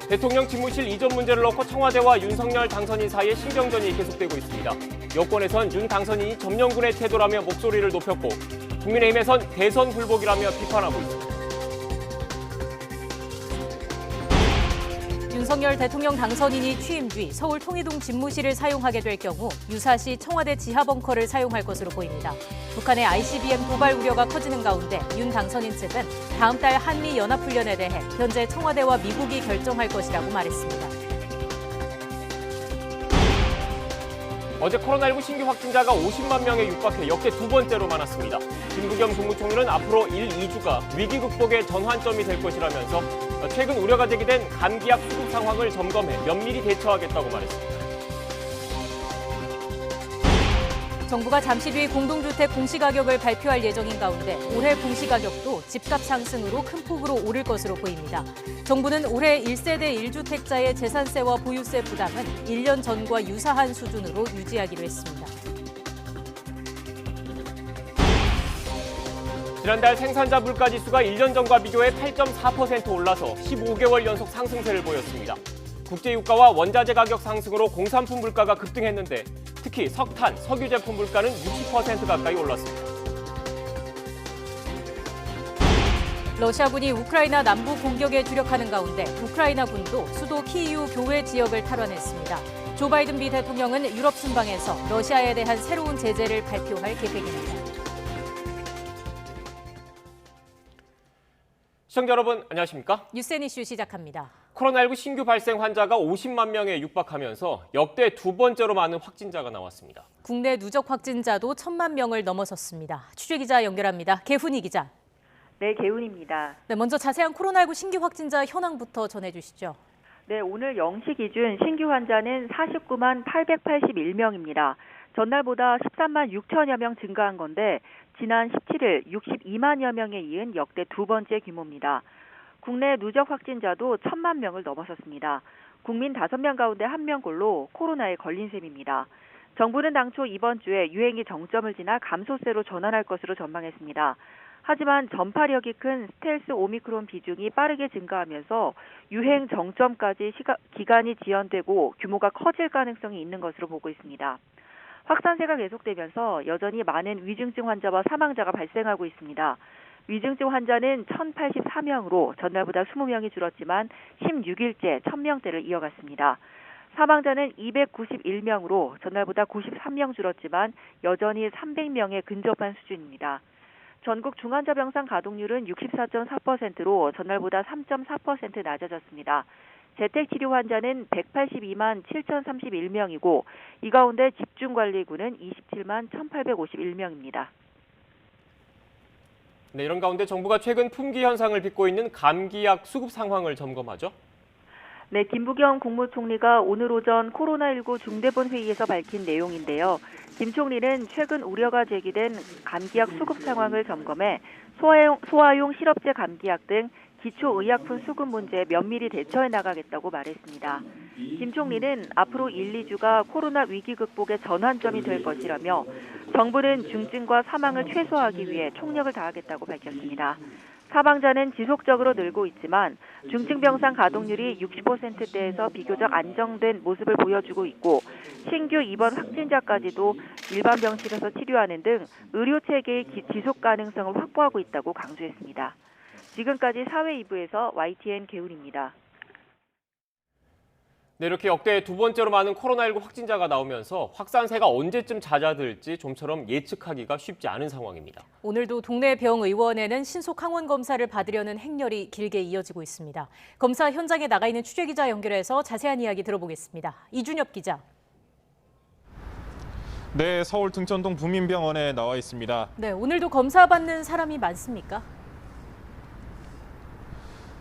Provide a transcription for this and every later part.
대통령 집무실 이전 문제를 놓고 청와대와 윤석열 당선인 사이에 신경전이 계속되고 있습니다. 여권에선 윤 당선인이 점령군의 태도라며 목소리를 높였고 국민의힘에선 대선 불복이라며 비판하고 있습니다. 윤석열 대통령 당선인이 취임 뒤 서울 통이동 집무실을 사용하게 될 경우 유사시 청와대 지하 벙커를 사용할 것으로 보입니다. 북한의 ICBM 도발 우려가 커지는 가운데 윤 당선인 측은 다음 달 한미 연합훈련에 대해 현재 청와대와 미국이 결정할 것이라고 말했습니다. 어제 코로나19 신규 확진자가 50만 명에 육박해 역대 두 번째로 많았습니다. 김부겸 국무총리는 앞으로 1, 2주가 위기 극복의 전환점이 될 것이라면서 최근 우려가 제기된 감기약 수급 상황을 점검해 면밀히 대처하겠다고 말했습니다. 정부가 잠시 뒤 공동주택 공시가격을 발표할 예정인 가운데 올해 공시가격도 집값 상승으로 큰 폭으로 오를 것으로 보입니다. 정부는 올해 1세대 1주택자의 재산세와 보유세 부담은 1년 전과 유사한 수준으로 유지하기로 했습니다. 지난달 생산자 물가지수가 1년 전과 비교해 8.4% 올라서 15개월 연속 상승세를 보였습니다. 국제유가와 원자재 가격 상승으로 공산품 물가가 급등했는데 특히 석탄, 석유 제품 물가는 60% 가까이 올랐습니다. 러시아군이 우크라이나 남부 공격에 주력하는 가운데 우크라이나군도 수도 키이우 교외 지역을 탈환했습니다. 조 바이든 미 대통령은 유럽 순방에서 러시아에 대한 새로운 제재를 발표할 계획입니다. 시청자 여러분 안녕하십니까? 뉴스앤 이슈 시작합니다. 코로나19 신규 발생 환자가 50만 명에 육박하면서 역대 두 번째로 많은 확진자가 나왔습니다. 국내 누적 확진자도 1,000만 명을 넘어섰습니다. 취재기자 연결합니다. 개훈이 기자. 네, 개훈입니다. 네, 먼저 자세한 코로나19 신규 확진자 현황부터 전해주시죠. 네, 오늘 0시 기준 신규 환자는 49만 881명입니다. 전날보다 13만 6천여 명 증가한 건데 지난 17일 62만여 명에 이은 역대 두 번째 규모입니다. 국내 누적 확진자도 1,000만 명을 넘어섰습니다. 국민 5명 가운데 1명꼴로 코로나에 걸린 셈입니다. 정부는 당초 이번 주에 유행이 정점을 지나 감소세로 전환할 것으로 전망했습니다. 하지만 전파력이 큰 스텔스 오미크론 비중이 빠르게 증가하면서 유행 정점까지 기간이 지연되고 규모가 커질 가능성이 있는 것으로 보고 있습니다. 확산세가 계속되면서 여전히 많은 위중증 환자와 사망자가 발생하고 있습니다. 위중증 환자는 1,084명으로 전날보다 20명이 줄었지만 16일째 1,000명대를 이어갔습니다. 사망자는 291명으로 전날보다 93명 줄었지만 여전히 300명에 근접한 수준입니다. 전국 중환자병상 가동률은 64.4%로 전날보다 3.4% 낮아졌습니다. 재택치료 환자는 182만 7,031명이고 이 가운데 집중관리군은 27만 1,851명입니다. 네, 이런 가운데 정부가 최근 품귀 현상을 빚고 있는 감기약 수급 상황을 점검하죠. 네, 김부겸 국무총리가 오늘 오전 코로나19 중대본 회의에서 밝힌 내용인데요. 김 총리는 최근 우려가 제기된 감기약 수급 상황을 점검해 소아용 실업제 감기약 등 기초의약품 수급 문제에 면밀히 대처해 나가겠다고 말했습니다. 김 총리는 앞으로 1, 2주가 코로나 위기 극복의 전환점이 될 것이라며 정부는 중증과 사망을 최소화하기 위해 총력을 다하겠다고 밝혔습니다. 사망자는 지속적으로 늘고 있지만 중증병상 가동률이 60%대에서 비교적 안정된 모습을 보여주고 있고 신규 입원 확진자까지도 일반 병실에서 치료하는 등 의료체계의 지속 가능성을 확보하고 있다고 강조했습니다. 지금까지 사회 2부에서 YTN 개훈입니다. 네, 이렇게 역대 두 번째로 많은 코로나19 확진자가 나오면서 확산세가 언제쯤 잦아들지 좀처럼 예측하기가 쉽지 않은 상황입니다. 오늘도 동네 병의원에는 신속 항원 검사를 받으려는 행렬이 길게 이어지고 있습니다. 검사 현장에 나가 있는 취재기자 연결해서 자세한 이야기 들어보겠습니다. 이준엽 기자. 네, 서울 등촌동 부민병원에 나와 있습니다. 네, 오늘도 검사 받는 사람이 많습니까?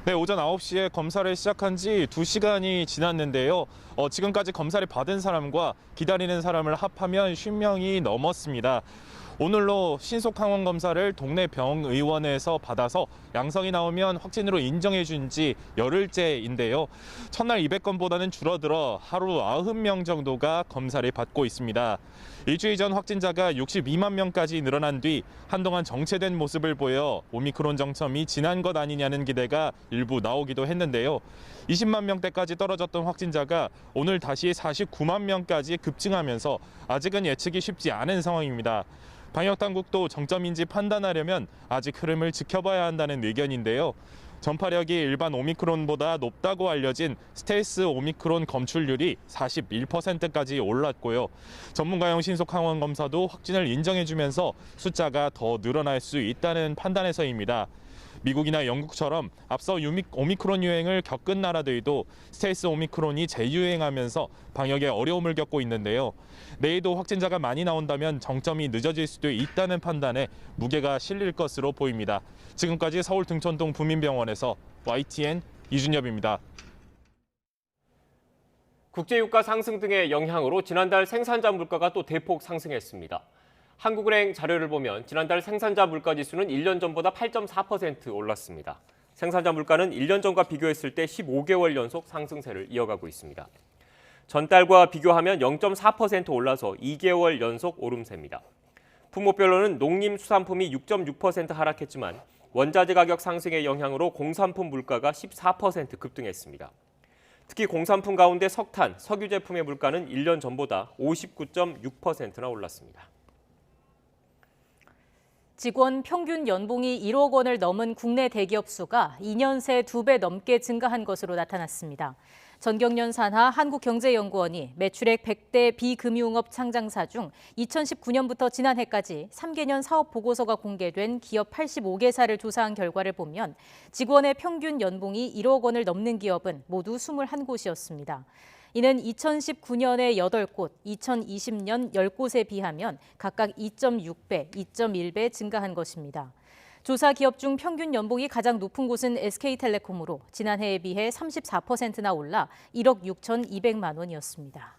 네, 오전 9시에 검사를 시작한 지 2시간이 지났는데요. 지금까지 검사를 받은 사람과 기다리는 사람을 합하면 10명이 넘었습니다. 오늘로 신속 항원 검사를 동네 병의원에서 받아서 양성이 나오면 확진으로 인정해 준 지 열흘째인데요. 첫날 200건보다는 줄어들어 하루 90명 정도가 검사를 받고 있습니다. 일주일 전 확진자가 62만 명까지 늘어난 뒤 한동안 정체된 모습을 보여 오미크론 정점이 지난 것 아니냐는 기대가 일부 나오기도 했는데요. 20만 명대까지 떨어졌던 확진자가 오늘 다시 49만 명까지 급증하면서 아직은 예측이 쉽지 않은 상황입니다. 방역당국도 정점인지 판단하려면 아직 흐름을 지켜봐야 한다는 의견인데요. 전파력이 일반 오미크론보다 높다고 알려진 스텔스 오미크론 검출률이 41%까지 올랐고요. 전문가용 신속 항원 검사도 확진을 인정해주면서 숫자가 더 늘어날 수 있다는 판단에서입니다. 미국이나 영국처럼 앞서 오미크론 유행을 겪은 나라들도 스텔스 오미크론이 재유행하면서 방역에 어려움을 겪고 있는데요. 내일도 확진자가 많이 나온다면 정점이 늦어질 수도 있다는 판단에 무게가 실릴 것으로 보입니다. 지금까지 서울 등촌동 부민병원에서 YTN 이준엽입니다. 국제유가 상승 등의 영향으로 지난달 생산자 물가가 또 대폭 상승했습니다. 한국은행 자료를 보면 지난달 생산자 물가지수는 1년 전보다 8.4% 올랐습니다. 생산자 물가는 1년 전과 비교했을 때 15개월 연속 상승세를 이어가고 있습니다. 전달과 비교하면 0.4% 올라서 2개월 연속 오름세입니다. 품목별로는 농림수산품이 6.6% 하락했지만 원자재 가격 상승의 영향으로 공산품 물가가 14% 급등했습니다. 특히 공산품 가운데 석탄, 석유 제품의 물가는 1년 전보다 59.6%나 올랐습니다. 직원 평균 연봉이 1억 원을 넘은 국내 대기업 수가 2년 새 2배 넘게 증가한 것으로 나타났습니다. 전경련 산하 한국경제연구원이 매출액 100대 비금융업 창장사 중 2019년부터 지난해까지 3개년 사업 보고서가 공개된 기업 85개사를 조사한 결과를 보면 직원의 평균 연봉이 1억 원을 넘는 기업은 모두 21곳이었습니다. 이는 2019년에 8곳, 2020년 10곳에 비하면 각각 2.6배, 2.1배 증가한 것입니다. 조사 기업 중 평균 연봉이 가장 높은 곳은 SK텔레콤으로 지난해에 비해 34%나 올라 1억 6,200만 원이었습니다.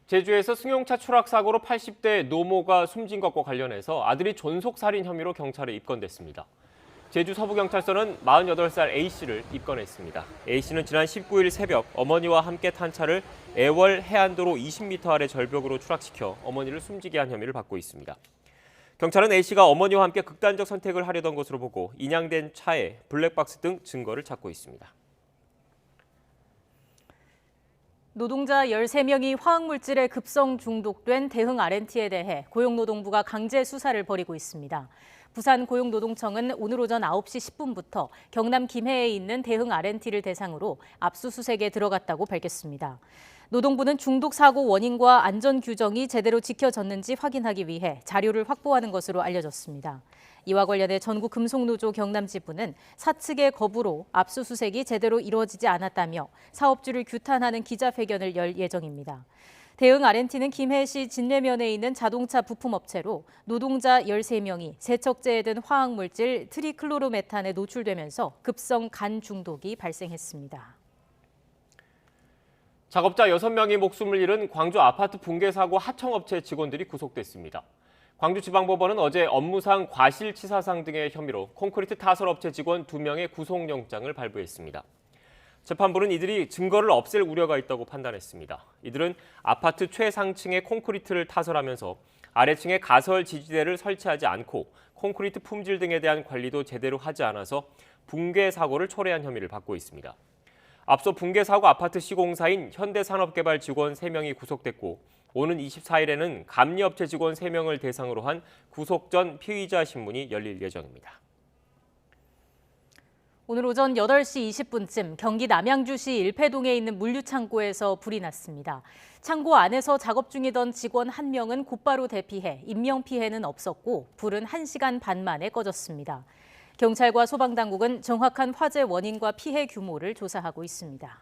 제주에서 승용차 추락 사고로 80대 노모가 숨진 것과 관련해서 아들이 존속살인 혐의로 경찰에 입건됐습니다. 제주 서부경찰서는 48살 A씨를 입건했습니다. A씨는 지난 19일 새벽 어머니와 함께 탄 차를 애월 해안도로 20m 아래 절벽으로 추락시켜 어머니를 숨지게 한 혐의를 받고 있습니다. 경찰은 A씨가 어머니와 함께 극단적 선택을 하려던 것으로 보고 인양된 차에 블랙박스 등 증거를 찾고 있습니다. 노동자 13명이 화학물질에 급성 중독된 대흥 R&T에 대해 고용노동부가 강제 수사를 벌이고 있습니다. 부산 고용노동청은 오늘 오전 9시 10분부터 경남 김해에 있는 대흥 R&T를 대상으로 압수수색에 들어갔다고 밝혔습니다. 노동부는 중독 사고 원인과 안전 규정이 제대로 지켜졌는지 확인하기 위해 자료를 확보하는 것으로 알려졌습니다. 이와 관련해 전국금속노조 경남지부는 사측의 거부로 압수수색이 제대로 이루어지지 않았다며 사업주를 규탄하는 기자회견을 열 예정입니다. 대흥 R&T는 김해시 진례면에 있는 자동차 부품업체로 노동자 13명이 세척제에 든 화학물질 트리클로로메탄에 노출되면서 급성 간 중독이 발생했습니다. 작업자 6명이 목숨을 잃은 광주 아파트 붕괴 사고 하청업체 직원들이 구속됐습니다. 광주지방법원은 어제 업무상 과실치사상 등의 혐의로 콘크리트 타설업체 직원 2명의 구속영장을 발부했습니다. 재판부는 이들이 증거를 없앨 우려가 있다고 판단했습니다. 이들은 아파트 최상층에 콘크리트를 타설하면서 아래층에 가설 지지대를 설치하지 않고 콘크리트 품질 등에 대한 관리도 제대로 하지 않아서 붕괴 사고를 초래한 혐의를 받고 있습니다. 앞서 붕괴 사고 아파트 시공사인 현대산업개발 직원 3명이 구속됐고 오는 24일에는 감리업체 직원 3명을 대상으로 한 구속 전 피의자 신문이 열릴 예정입니다. 오늘 오전 8시 20분쯤 경기 남양주시 일패동에 있는 물류창고에서 불이 났습니다. 창고 안에서 작업 중이던 직원 1명은 곧바로 대피해 인명피해는 없었고 불은 1시간 반 만에 꺼졌습니다. 경찰과 소방당국은 정확한 화재 원인과 피해 규모를 조사하고 있습니다.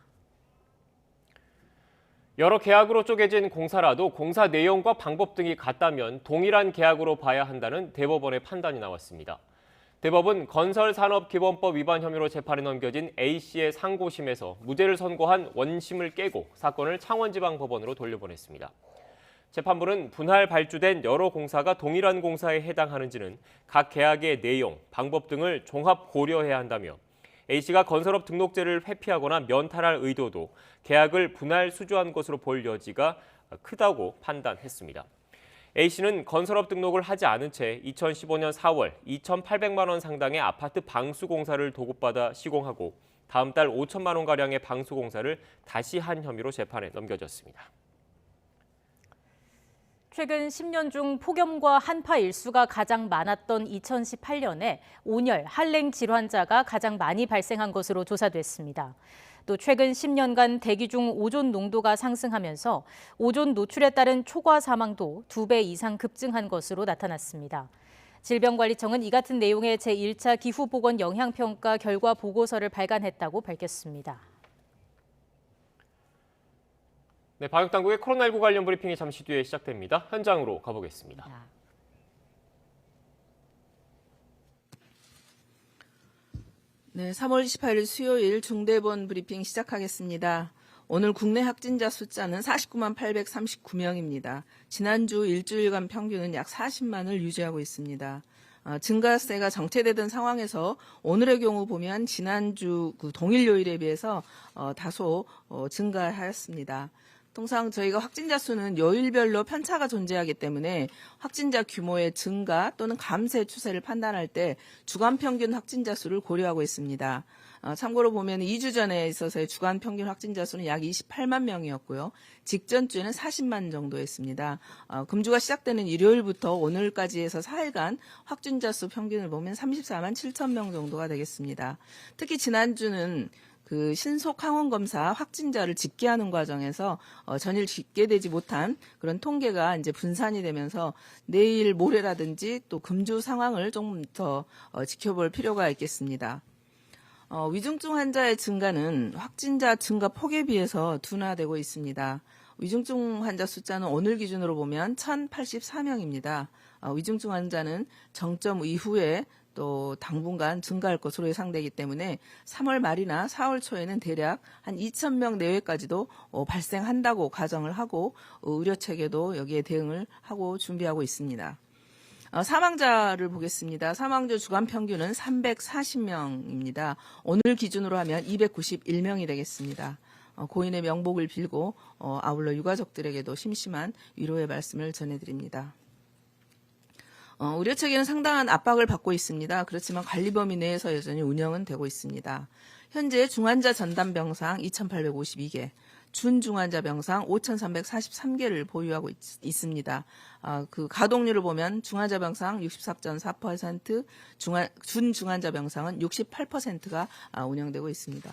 여러 계약으로 쪼개진 공사라도 공사 내용과 방법 등이 같다면 동일한 계약으로 봐야 한다는 대법원의 판단이 나왔습니다. 대법은 건설산업기본법 위반 혐의로 재판에 넘겨진 A씨의 상고심에서 무죄를 선고한 원심을 깨고 사건을 창원지방법원으로 돌려보냈습니다. 재판부는 분할 발주된 여러 공사가 동일한 공사에 해당하는지는 각 계약의 내용, 방법 등을 종합 고려해야 한다며 A씨가 건설업 등록제를 회피하거나 면탈할 의도도 계약을 분할 수주한 것으로 볼 여지가 크다고 판단했습니다. A씨는 건설업 등록을 하지 않은 채 2015년 4월 2,800만 원 상당의 아파트 방수 공사를 도급받아 시공하고 다음 달 5천만 원가량의 방수 공사를 다시 한 혐의로 재판에 넘겨졌습니다. 최근 10년 중 폭염과 한파 일수가 가장 많았던 2018년에 온열, 한랭 질환자가 가장 많이 발생한 것으로 조사됐습니다. 또 최근 10년간 대기 중 오존 농도가 상승하면서 오존 노출에 따른 초과 사망도 2배 이상 급증한 것으로 나타났습니다. 질병관리청은 이 같은 내용의 제1차 기후보건 영향평가 결과 보고서를 발간했다고 밝혔습니다. 네, 방역당국의 코로나19 관련 브리핑이 잠시 뒤에 시작됩니다. 현장으로 가보겠습니다. 네, 3월 28일 수요일 중대본 브리핑 시작하겠습니다. 오늘 국내 확진자 숫자는 49만 839명입니다. 지난주 일주일간 평균은 약 40만을 유지하고 있습니다. 증가세가 정체되던 상황에서 오늘의 경우 보면 지난주 동일 요일에 비해서 다소 증가하였습니다. 통상 저희가 확진자 수는 요일별로 편차가 존재하기 때문에 확진자 규모의 증가 또는 감쇄 추세를 판단할 때 주간 평균 확진자 수를 고려하고 있습니다. 참고로 보면 2주 전에 있어서의 주간 평균 확진자 수는 약 28만 명이었고요. 직전 주에는 40만 정도였습니다. 금주가 시작되는 일요일부터 오늘까지 해서 4일간 확진자 수 평균을 보면 34만 7천 명 정도가 되겠습니다. 특히 지난주는 신속 항원 검사 확진자를 집계하는 과정에서 전일 집계되지 못한 그런 통계가 이제 분산이 되면서 내일 모레라든지 또 금주 상황을 좀 더 지켜볼 필요가 있겠습니다. 위중증 환자의 증가는 확진자 증가 폭에 비해서 둔화되고 있습니다. 위중증 환자 숫자는 오늘 기준으로 보면 1,084명입니다. 위중증 환자는 정점 이후에 또 당분간 증가할 것으로 예상되기 때문에 3월 말이나 4월 초에는 대략 한 2,000명 내외까지도 발생한다고 가정을 하고 의료체계도 여기에 대응을 하고 준비하고 있습니다. 사망자를 보겠습니다. 사망자 주간 평균은 340명입니다. 오늘 기준으로 하면 291명이 되겠습니다. 고인의 명복을 빌고 아울러 유가족들에게도 심심한 위로의 말씀을 전해드립니다. 의료체계는 상당한 압박을 받고 있습니다. 그렇지만 관리 범위 내에서 여전히 운영은 되고 있습니다. 현재 중환자 전담 병상 2,852개, 준중환자 병상 5,343개를 보유하고 있습니다. 가동률을 보면 중환자 병상 64.4%, 준중환자 병상은 68%가 운영되고 있습니다.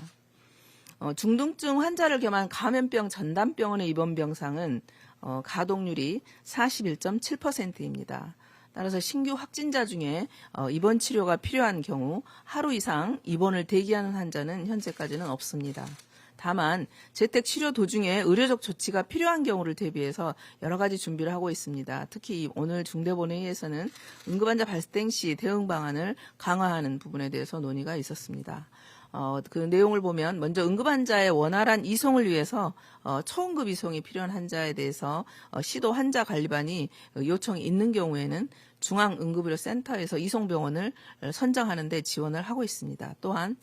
중등증 환자를 겸한 감염병 전담병원의 입원 병상은 가동률이 41.7%입니다. 따라서 신규 확진자 중에 입원 치료가 필요한 경우 하루 이상 입원을 대기하는 환자는 현재까지는 없습니다. 다만 재택 치료 도중에 의료적 조치가 필요한 경우를 대비해서 여러 가지 준비를 하고 있습니다. 특히 오늘 중대본회의에서는 응급환자 발생 시 대응 방안을 강화하는 부분에 대해서 논의가 있었습니다. 그 내용을 보면 먼저 응급환자의 원활한 이송을 위해서 초응급 이송이 필요한 환자에 대해서 시도 환자관리반이 요청이 있는 경우에는 중앙응급의료센터에서 이송병원을 선정하는 데 지원을 하고 있습니다. 또한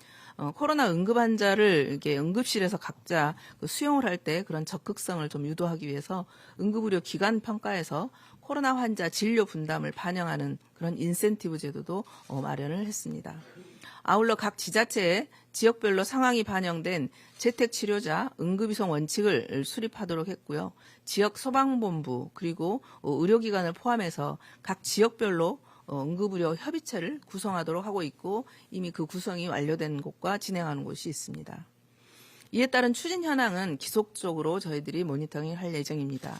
코로나 응급환자를 이렇게 응급실에서 각자 수용을 할 때 그런 적극성을 좀 유도하기 위해서 응급의료 기관 평가에서 코로나 환자 진료 분담을 반영하는 그런 인센티브 제도도 마련을 했습니다. 아울러 각 지자체에 지역별로 상황이 반영된 재택치료자 응급이송 원칙을 수립하도록 했고요. 지역 소방본부 그리고 의료기관을 포함해서 각 지역별로 응급의료 협의체를 구성하도록 하고 있고 이미 그 구성이 완료된 곳과 진행하는 곳이 있습니다. 이에 따른 추진 현황은 지속적으로 저희들이 모니터링 할 예정입니다.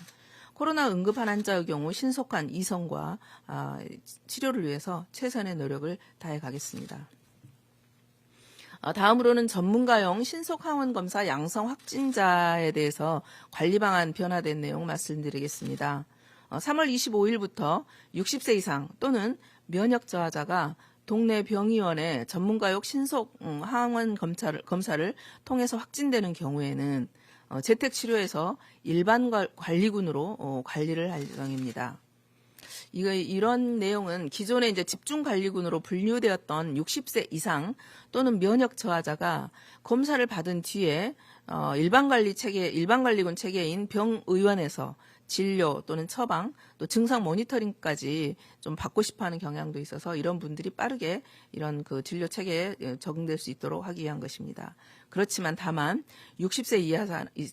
코로나 응급한 환자의 경우 신속한 이송과 치료를 위해서 최선의 노력을 다해 가겠습니다. 다음으로는 전문가용 신속항원 검사 양성 확진자에 대해서 관리 방안 변화된 내용 말씀드리겠습니다. 3월 25일부터 60세 이상 또는 면역 저하자가 동네 병의원의 전문가용 신속 항원 검사를 통해서 확진되는 경우에는 재택치료에서 일반 관리군으로 관리를 할 예정입니다. 이런 내용은 기존에 이제 집중관리군으로 분류되었던 60세 이상 또는 면역 저하자가 검사를 받은 뒤에 일반관리군 체계인 병의원에서 진료 또는 처방 또 증상 모니터링까지 좀 받고 싶어하는 경향도 있어서 이런 분들이 빠르게 이런 그 진료 체계에 적응될 수 있도록 하기 위한 것입니다. 그렇지만 다만 60세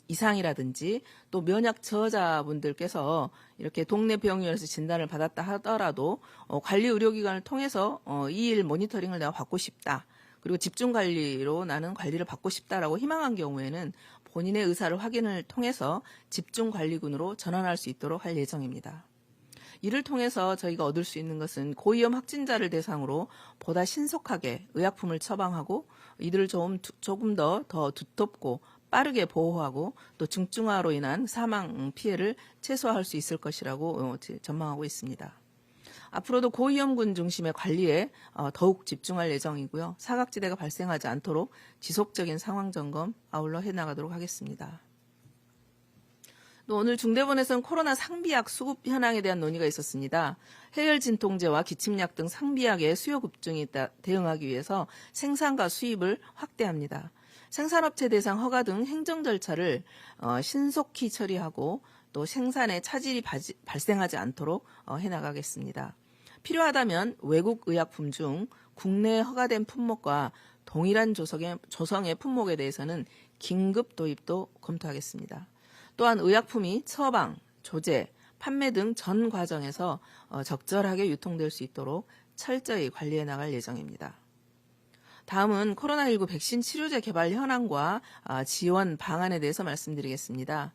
이상이라든지 또 면역 저하자분들께서 이렇게 동네 병원에서 진단을 받았다 하더라도 관리 의료기관을 통해서 이 일 모니터링을 내가 받고 싶다. 그리고 집중관리로 나는 관리를 받고 싶다라고 희망한 경우에는 본인의 의사를 확인을 통해서 집중관리군으로 전환할 수 있도록 할 예정입니다. 이를 통해서 저희가 얻을 수 있는 것은 고위험 확진자를 대상으로 보다 신속하게 의약품을 처방하고 이들을 조금 더 두텁고 빠르게 보호하고 또 중증화로 인한 사망 피해를 최소화할 수 있을 것이라고 전망하고 있습니다. 앞으로도 고위험군 중심의 관리에 더욱 집중할 예정이고요. 사각지대가 발생하지 않도록 지속적인 상황 점검 아울러 해나가도록 하겠습니다. 또 오늘 중대본에서는 코로나 상비약 수급 현황에 대한 논의가 있었습니다. 해열 진통제와 기침약 등 상비약의 수요 급증에 대응하기 위해서 생산과 수입을 확대합니다. 생산업체 대상 허가 등 행정 절차를 신속히 처리하고 또 생산에 차질이 발생하지 않도록 해나가겠습니다. 필요하다면 외국 의약품 중 국내에 허가된 품목과 동일한 조성의 품목에 대해서는 긴급 도입도 검토하겠습니다. 또한 의약품이 처방, 조제, 판매 등 전 과정에서 적절하게 유통될 수 있도록 철저히 관리해 나갈 예정입니다. 다음은 코로나19 백신 치료제 개발 현황과 지원 방안에 대해서 말씀드리겠습니다.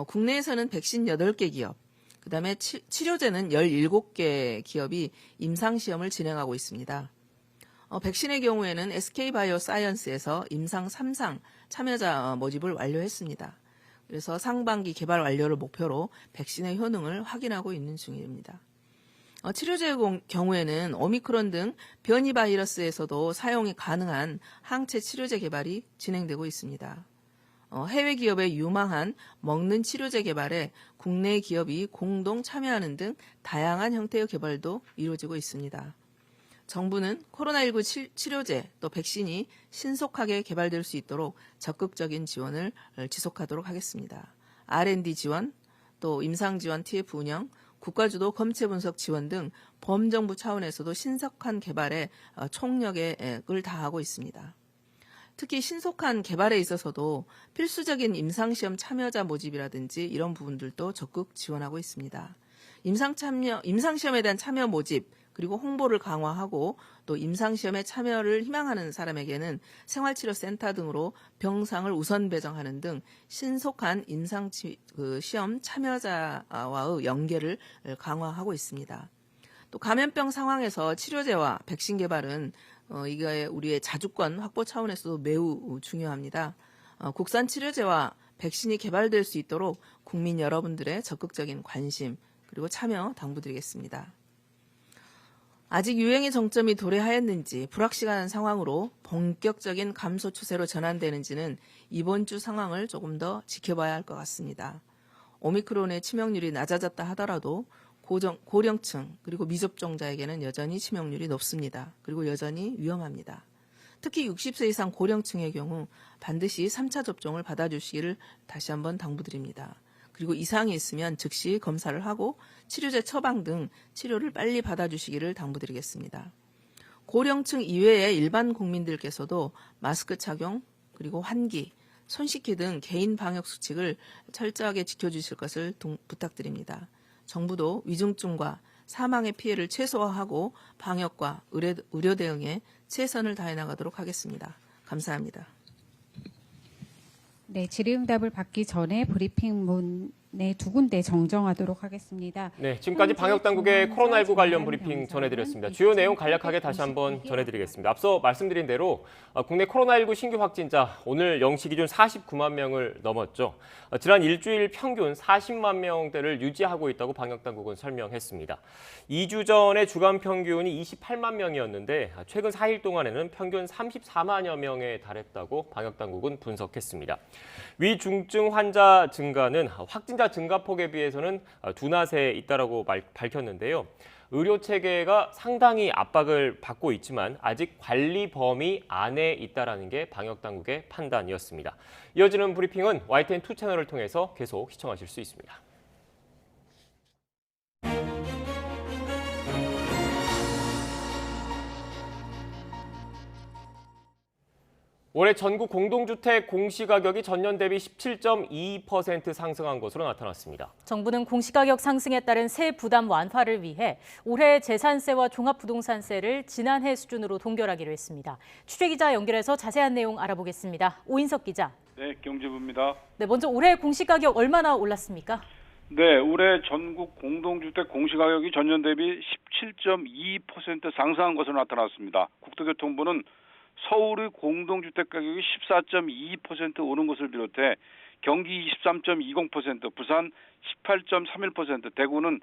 국내에서는 백신 8개 기업, 그 다음에 치료제는 17개 기업이 임상시험을 진행하고 있습니다. 백신의 경우에는 SK바이오사이언스에서 임상 3상 참여자 모집을 완료했습니다. 그래서 상반기 개발 완료를 목표로 백신의 효능을 확인하고 있는 중입니다. 치료제의 경우에는 오미크론 등 변이 바이러스에서도 사용이 가능한 항체 치료제 개발이 진행되고 있습니다. 해외 기업의 유망한 먹는 치료제 개발에 국내 기업이 공동 참여하는 등 다양한 형태의 개발도 이루어지고 있습니다. 정부는 코로나19 치료제 또 백신이 신속하게 개발될 수 있도록 적극적인 지원을 지속하도록 하겠습니다. R&D 지원, 또 임상지원 TF 운영, 국가주도 검체 분석 지원 등 범정부 차원에서도 신속한 개발에 총력을 다하고 있습니다. 특히 신속한 개발에 있어서도 필수적인 임상시험 참여자 모집이라든지 이런 부분들도 적극 지원하고 있습니다. 임상시험에 대한 참여 모집, 그리고 홍보를 강화하고 또 임상시험에 참여를 희망하는 사람에게는 생활치료센터 등으로 병상을 우선 배정하는 등 신속한 임상시험 참여자와의 연계를 강화하고 있습니다. 또 감염병 상황에서 치료제와 백신 개발은 이게 우리의 자주권 확보 차원에서도 매우 중요합니다. 국산 치료제와 백신이 개발될 수 있도록 국민 여러분들의 적극적인 관심 그리고 참여 당부드리겠습니다. 아직 유행의 정점이 도래하였는지 불확실한 상황으로 본격적인 감소 추세로 전환되는지는 이번 주 상황을 조금 더 지켜봐야 할 것 같습니다. 오미크론의 치명률이 낮아졌다 하더라도 고령층 그리고 미접종자에게는 여전히 치명률이 높습니다. 그리고 여전히 위험합니다. 특히 60세 이상 고령층의 경우 반드시 3차 접종을 받아주시기를 다시 한번 당부드립니다. 그리고 이상이 있으면 즉시 검사를 하고 치료제 처방 등 치료를 빨리 받아주시기를 당부드리겠습니다. 고령층 이외의 일반 국민들께서도 마스크 착용, 그리고 환기, 손 씻기 등 개인 방역 수칙을 철저하게 지켜주실 것을 부탁드립니다. 정부도 위중증과 사망의 피해를 최소화하고 방역과 의료 대응에 최선을 다해 나가도록 하겠습니다. 감사합니다. 네, 질의응답을 받기 전에 브리핑문을 네, 두 군데 정정하도록 하겠습니다. 네, 지금까지 방역당국의 코로나19 관련 브리핑 전해드렸습니다. 주요 내용 간략하게 다시 한번 전해드리겠습니다. 앞서 말씀드린 대로 국내 코로나19 신규 확진자 오늘 0시 기준 49만 명을 넘었죠. 지난 일주일 평균 40만 명대를 유지하고 있다고 방역당국은 설명했습니다. 2주 전에 주간 평균이 28만 명이었는데 최근 4일 동안에는 평균 34만여 명에 달했다고 방역당국은 분석했습니다. 위중증 환자 증가는 확진자 증가폭에 비해서는 둔화세에 있다라고 밝혔는데요. 의료 체계가 상당히 압박을 받고 있지만 아직 관리 범위 안에 있다라는 게 방역 당국의 판단이었습니다. 이어지는 브리핑은 YTN2 채널을 통해서 계속 시청하실 수 있습니다. 올해 전국 공동주택 공시가격이 전년 대비 17.2% 상승한 것으로 나타났습니다. 정부는 공시가격 상승에 따른 세 부담 완화를 위해 올해 재산세와 종합부동산세를 지난해 수준으로 동결하기로 했습니다. 취재기자 연결해서 자세한 내용 알아보겠습니다. 오인석 기자. 네, 경제부입니다. 네, 먼저 올해 공시가격 얼마나 올랐습니까? 네, 올해 전국 공동주택 공시가격이 전년 대비 17.2% 상승한 것으로 나타났습니다. 국토교통부는 서울의 공동주택 가격이 14.2% 오른 것을 비롯해 경기 23.20%, 부산 18.31%, 대구는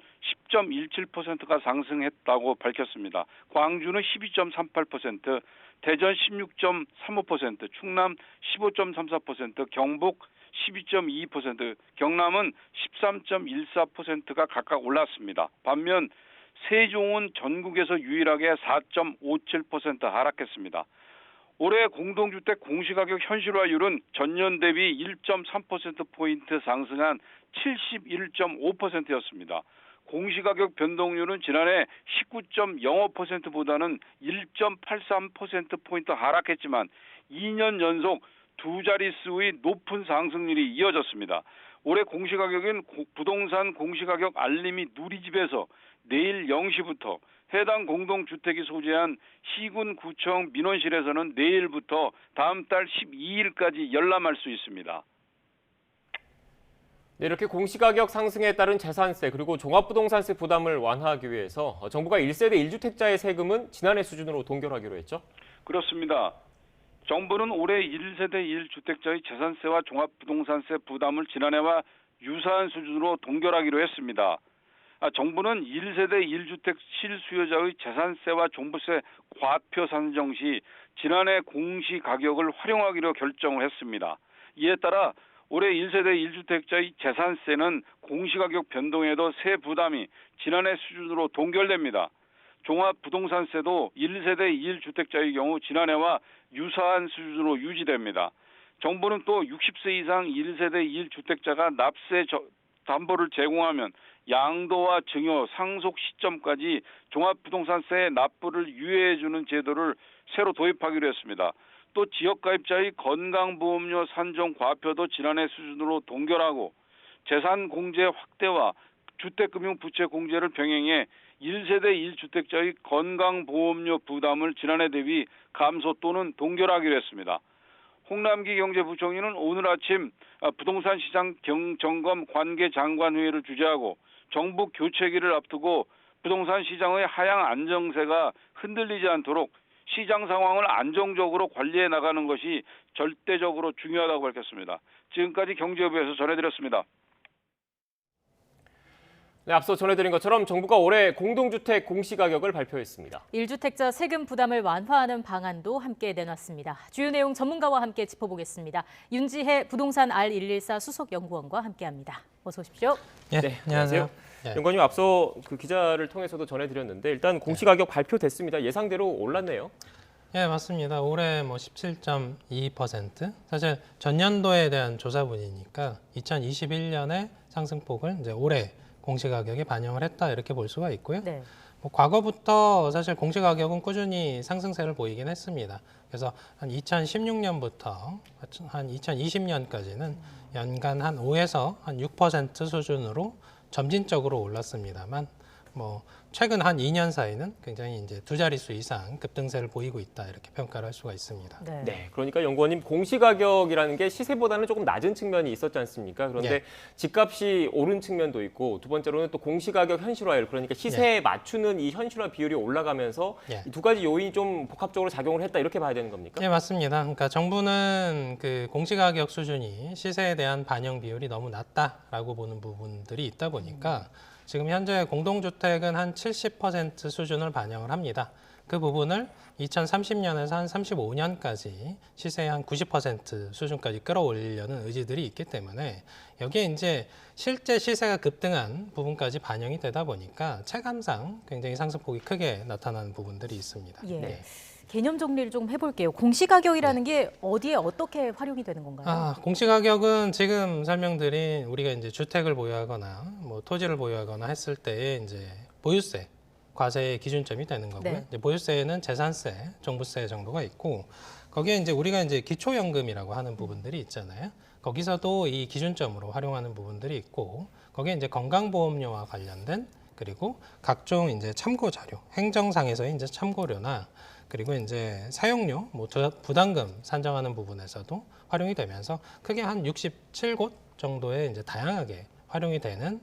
10.17%가 상승했다고 밝혔습니다. 광주는 12.38%, 대전 16.35%, 충남 15.34%, 경북 12.22%, 경남은 13.14%가 각각 올랐습니다. 반면 세종은 전국에서 유일하게 4.57% 하락했습니다. 올해 공동주택 공시가격 현실화율은 전년 대비 1.3%포인트 상승한 71.5%였습니다. 공시가격 변동률은 지난해 19.05%보다는 1.83%포인트 하락했지만 2년 연속 두 자릿수의 높은 상승률이 이어졌습니다. 올해 공시가격은 부동산 공시가격 알림이 누리집에서 내일 0시부터, 해당 공동주택이 소재한 시군, 구청, 민원실에서는 내일부터 다음 달 12일까지 열람할 수 있습니다. 네, 이렇게 공시가격 상승에 따른 재산세 그리고 종합부동산세 부담을 완화하기 위해서 정부가 1세대 1주택자의 세금은 지난해 수준으로 동결하기로 했죠? 그렇습니다. 정부는 올해 1세대 1주택자의 재산세와 종합부동산세 부담을 지난해와 유사한 수준으로 동결하기로 했습니다. 정부는 1세대 1주택 실수요자의 재산세와 종부세 과표 산정 시 지난해 공시가격을 활용하기로 결정을 했습니다. 이에 따라 올해 1세대 1주택자의 재산세는 공시가격 변동에도 세 부담이 지난해 수준으로 동결됩니다. 종합부동산세도 1세대 1주택자의 경우 지난해와 유사한 수준으로 유지됩니다. 정부는 또 60세 이상 1세대 1주택자가 납세 담보를 제공하면 양도와 증여, 상속 시점까지 종합부동산세 납부를 유예해주는 제도를 새로 도입하기로 했습니다. 또 지역가입자의 건강보험료 산정 과표도 지난해 수준으로 동결하고 재산 공제 확대와 주택금융 부채 공제를 병행해 1세대 1주택자의 건강보험료 부담을 지난해 대비 감소 또는 동결하기로 했습니다. 홍남기 경제부총리는 오늘 아침 부동산 시장 점검 관계 장관회의를 주재하고 정부 교체기를 앞두고 부동산 시장의 하향 안정세가 흔들리지 않도록 시장 상황을 안정적으로 관리해 나가는 것이 절대적으로 중요하다고 밝혔습니다. 지금까지 경제부에서 전해드렸습니다. 네, 앞서 전해드린 것처럼 정부가 올해 공동주택 공시가격을 발표했습니다. 1주택자 세금 부담을 완화하는 방안도 함께 내놨습니다. 주요 내용 전문가와 함께 짚어보겠습니다. 윤지혜 부동산 R114 수석연구원과 함께합니다. 어서 오십시오. 네, 안녕하세요. 연구원님 앞서 그 기자를 통해서도 전해드렸는데 일단 공시가격 발표됐습니다. 예상대로 올랐네요. 예, 맞습니다. 올해 17.2%. 사실 전년도에 대한 조사분이니까 2021년의 상승폭을 이제 올해 공시가격에 반영을 했다 이렇게 볼 수가 있고요. 네. 과거부터 사실 공시가격은 꾸준히 상승세를 보이긴 했습니다. 그래서 한 2016년부터 한 2020년까지는 연간 한 5에서 한 6% 수준으로 점진적으로 올랐습니다만 뭐 최근 한 2년 사이는 굉장히 이제 두 자릿수 이상 급등세를 보이고 있다 이렇게 평가를 할 수가 있습니다. 네, 그러니까 연구원님 공시가격이라는 게 시세보다는 조금 낮은 측면이 있었지 않습니까? 그런데 예. 집값이 오른 측면도 있고 두 번째로는 또 공시가격 현실화율 그러니까 시세에 맞추는 이 현실화 비율이 올라가면서 예. 이 두 가지 요인이 좀 복합적으로 작용을 했다 이렇게 봐야 되는 겁니까? 네, 맞습니다. 그러니까 정부는 그 공시가격 수준이 시세에 대한 반영 비율이 너무 낮다라고 보는 부분들이 있다 보니까 지금 현재 공동주택은 한 70% 수준을 반영을 합니다. 그 부분을 2030년에서 한 35년까지 시세의 한 90% 수준까지 끌어올리려는 의지들이 있기 때문에 여기에 이제 실제 시세가 급등한 부분까지 반영이 되다 보니까 체감상 굉장히 상승폭이 크게 나타나는 부분들이 있습니다. 예. 네. 개념 정리를 좀 해볼게요. 공시가격이라는 게 어디에 어떻게 활용이 되는 건가요? 공시가격은 지금 설명드린 우리가 이제 주택을 보유하거나 뭐 토지를 보유하거나 했을 때에 이제 보유세, 과세의 기준점이 되는 거고요. 네. 이제 보유세는 재산세, 종부세 정도가 있고 거기에 이제 우리가 이제 기초연금이라고 하는 부분들이 있잖아요. 거기서도 이 기준점으로 활용하는 부분들이 있고 거기에 이제 건강보험료와 관련된 그리고 각종 이제 참고 자료, 행정상에서의 이제 참고료나 그리고 이제 사용료, 뭐 부담금 산정하는 부분에서도 활용이 되면서 크게 한 67곳 정도의 이제 다양하게 활용이 되는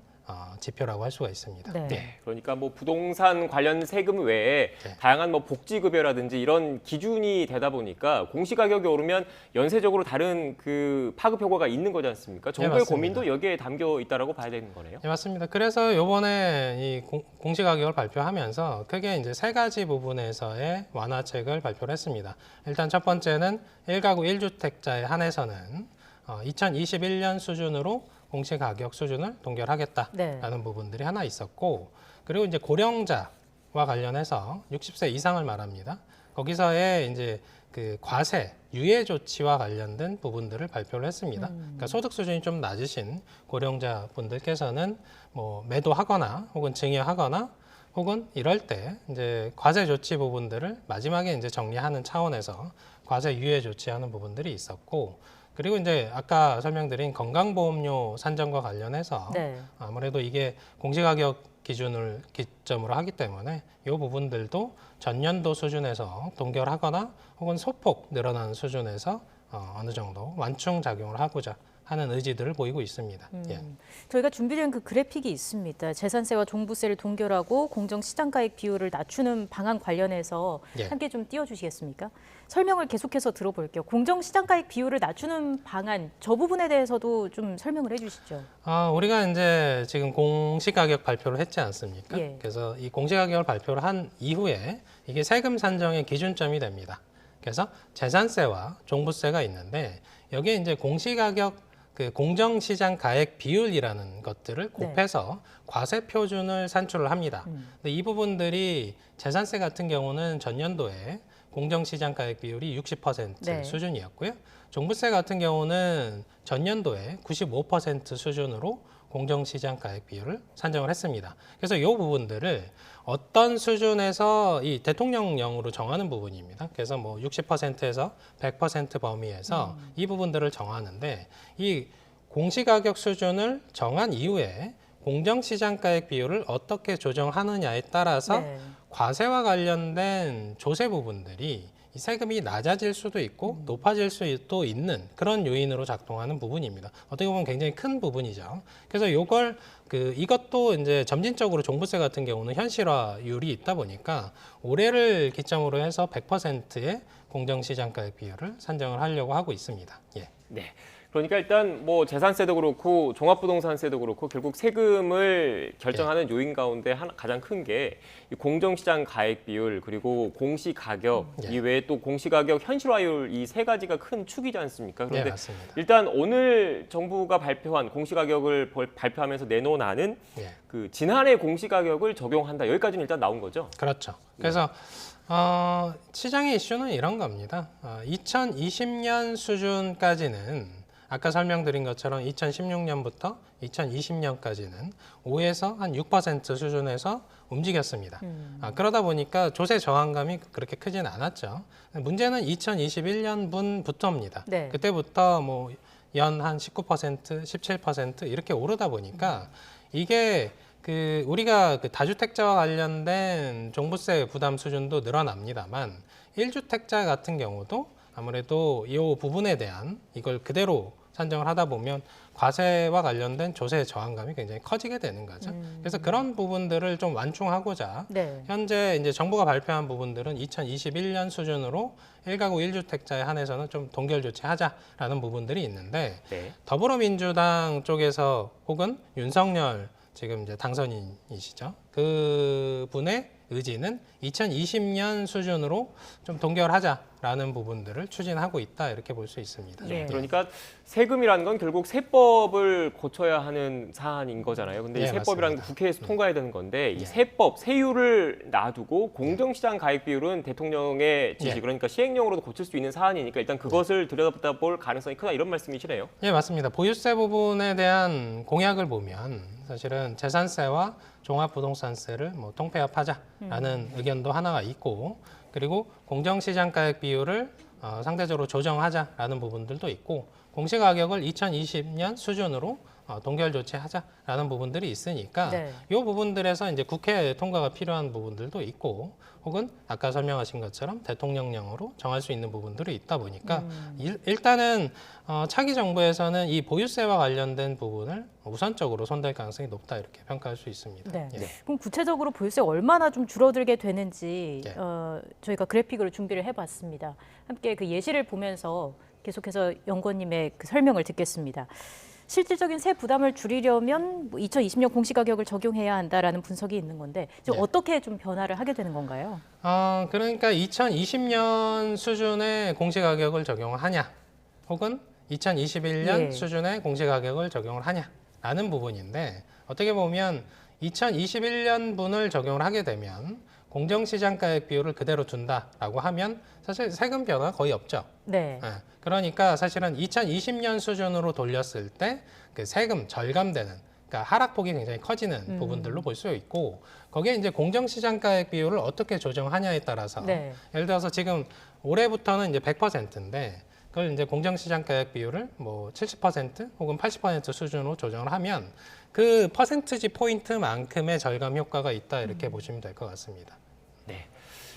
지표라고 할 수가 있습니다. 네. 네, 그러니까 뭐 부동산 관련 세금 외에 네. 다양한 뭐 복지급여라든지 이런 기준이 되다 보니까 공시가격이 오르면 연쇄적으로 다른 그 파급 효과가 있는 거지 않습니까? 정부의 맞습니다. 고민도 여기에 담겨 있다라고 봐야 되는 거네요. 네, 맞습니다. 그래서 요번에 이 공시가격을 발표하면서 크게 이제 세 가지 부분에서의 완화책을 발표를 했습니다. 일단 첫 번째는 1가구 1주택자에 한해서는 2021년 수준으로 공시가격 수준을 동결하겠다라는 네. 부분들이 하나 있었고 그리고 이제 고령자와 관련해서 60세 이상을 말합니다. 거기서의 이제 그 과세 유예 조치와 관련된 부분들을 발표를 했습니다. 그러니까 소득 수준이 좀 낮으신 고령자 분들께서는 뭐 매도하거나 혹은 증여하거나 혹은 이럴 때 이제 과세 조치 부분들을 마지막에 이제 정리하는 차원에서 과세 유예 조치하는 부분들이 있었고 그리고 이제 아까 설명드린 건강보험료 산정과 관련해서 네. 아무래도 이게 공시가격 기준을 기점으로 하기 때문에 이 부분들도 전년도 수준에서 동결하거나 혹은 소폭 늘어나는 수준에서 어느 정도 완충 작용을 하고자 하는 의지들을 보이고 있습니다. 예. 저희가 준비된 그 그래픽이 있습니다. 재산세와 종부세를 동결하고 공정시장가액 비율을 낮추는 방안 관련해서 예. 함께 좀 띄워주시겠습니까? 설명을 계속해서 들어볼게요. 공정시장가액 비율을 낮추는 방안, 저 부분에 대해서도 좀 설명을 해주시죠. 우리가 이제 지금 공시가격 발표를 했지 않습니까? 예. 그래서 이 공시가격을 발표를 한 이후에 이게 세금 산정의 기준점이 됩니다. 그래서 재산세와 종부세가 있는데 여기에 이제 공시가격 그 공정시장 가액 비율이라는 것들을 곱해서 과세 표준을 산출을 합니다. 근데 이 부분들이 재산세 같은 경우는 전년도에 공정시장 가액 비율이 60% 네. 수준이었고요. 종부세 같은 경우는 전년도에 95% 수준으로 공정시장 가액 비율을 산정을 했습니다. 그래서 이 부분들을 어떤 수준에서 이 대통령령으로 정하는 부분입니다. 그래서 뭐 60%에서 100% 범위에서 이 부분들을 정하는데 이 공시가격 수준을 정한 이후에 공정시장가액 비율을 어떻게 조정하느냐에 따라서 네. 과세와 관련된 조세 부분들이 이 세금이 낮아질 수도 있고 높아질 수도 있는 그런 요인으로 작동하는 부분입니다. 어떻게 보면 굉장히 큰 부분이죠. 그래서 이것도 이제 점진적으로 종부세 같은 경우는 현실화율이 있다 보니까 올해를 기점으로 해서 100%의 공정시장가액 비율을 산정을 하려고 하고 있습니다. 예. 네. 그러니까 일단 뭐 재산세도 그렇고 종합부동산세도 그렇고 결국 세금을 결정하는 요인 가운데 가장 큰 게 공정시장 가액 비율 그리고 공시가격 이외에 또 공시가격 현실화율 이 세 가지가 큰 축이지 않습니까? 그런데 네, 맞습니다. 일단 오늘 정부가 발표한 공시가격을 발표하면서 내놓은 그 지난해 공시가격을 적용한다. 여기까지는 일단 나온 거죠? 그렇죠. 그래서 시장의 이슈는 이런 겁니다. 2020년 수준까지는 아까 설명드린 것처럼 2016년부터 2020년까지는 5에서 한 6% 수준에서 움직였습니다. 그러다 보니까 조세 저항감이 그렇게 크진 않았죠. 문제는 2021년분부터입니다. 네. 그때부터 뭐 연 한 19%, 17% 이렇게 오르다 보니까 이게 우리가 그 다주택자와 관련된 종부세 부담 수준도 늘어납니다만 1주택자 같은 경우도 아무래도 이 부분에 대한 이걸 그대로 산정을 하다 보면 과세와 관련된 조세 저항감이 굉장히 커지게 되는 거죠. 그래서 그런 부분들을 좀 완충하고자 네. 현재 이제 정부가 발표한 부분들은 2021년 수준으로 1가구 1주택자에 한해서는 좀 동결 조치하자라는 부분들이 있는데 네. 더불어민주당 쪽에서 혹은 윤석열 지금 이제 당선인이시죠. 그 분의 의지는 2020년 수준으로 좀 동결하자라는 부분들을 추진하고 있다 이렇게 볼 수 있습니다. 네. 그러니까 세금이라는 건 결국 세법을 고쳐야 하는 사안인 거잖아요. 근데 이 네, 세법이라는 건 맞습니다. 국회에서 통과해야 되는 건데 이 네. 세법, 세율을 놔두고 공정시장 가입 비율은 대통령의 지시, 네. 그러니까 시행령으로도 고칠 수 있는 사안이니까 일단 그것을 들여다볼 가능성이 크다 이런 말씀이시네요. 네, 맞습니다. 보유세 부분에 대한 공약을 보면 사실은 재산세와 종합부동산세를 뭐 통폐합하자라는 의견도 하나가 있고, 그리고 공정시장가액 비율을 상대적으로 조정하자라는 부분들도 있고, 공시가격을 2020년 수준으로 동결 조치하자라는 부분들이 있으니까 네. 이 부분들에서 이제 국회 통과가 필요한 부분들도 있고, 혹은 아까 설명하신 것처럼 대통령령으로 정할 수 있는 부분들이 있다 보니까 일단은 차기 정부에서는 이 보유세와 관련된 부분을 우선적으로 손댈 가능성이 높다 이렇게 평가할 수 있습니다. 네. 예. 그럼 구체적으로 보유세가 얼마나 좀 줄어들게 되는지 예. 저희가 그래픽으로 준비를 해봤습니다. 함께 그 예시를 보면서 계속해서 연구원님의 그 설명을 듣겠습니다. 실질적인 세 부담을 줄이려면 2020년 공시가격을 적용해야 한다라는 분석이 있는 건데 지금 네. 어떻게 좀 변화를 하게 되는 건가요? 그러니까 2020년 수준의 공시가격을 적용하냐, 혹은 2021년 예. 수준의 공시가격을 적용을 하냐라는 부분인데, 어떻게 보면 2021년분을 적용을 하게 되면 공정시장가액 비율을 그대로 둔다라고 하면 사실 세금 변화 거의 없죠. 네. 예, 그러니까 사실은 2020년 수준으로 돌렸을 때 그 세금 절감되는, 그러니까 하락폭이 굉장히 커지는 부분들로 볼 수 있고, 거기에 이제 공정시장가액 비율을 어떻게 조정하냐에 따라서 네. 예를 들어서 지금 올해부터는 이제 100%인데 그걸 이제 공정시장가액 비율을 뭐 70% 혹은 80% 수준으로 조정을 하면 그 퍼센트지 포인트만큼의 절감 효과가 있다 이렇게 보시면 될 것 같습니다. 네.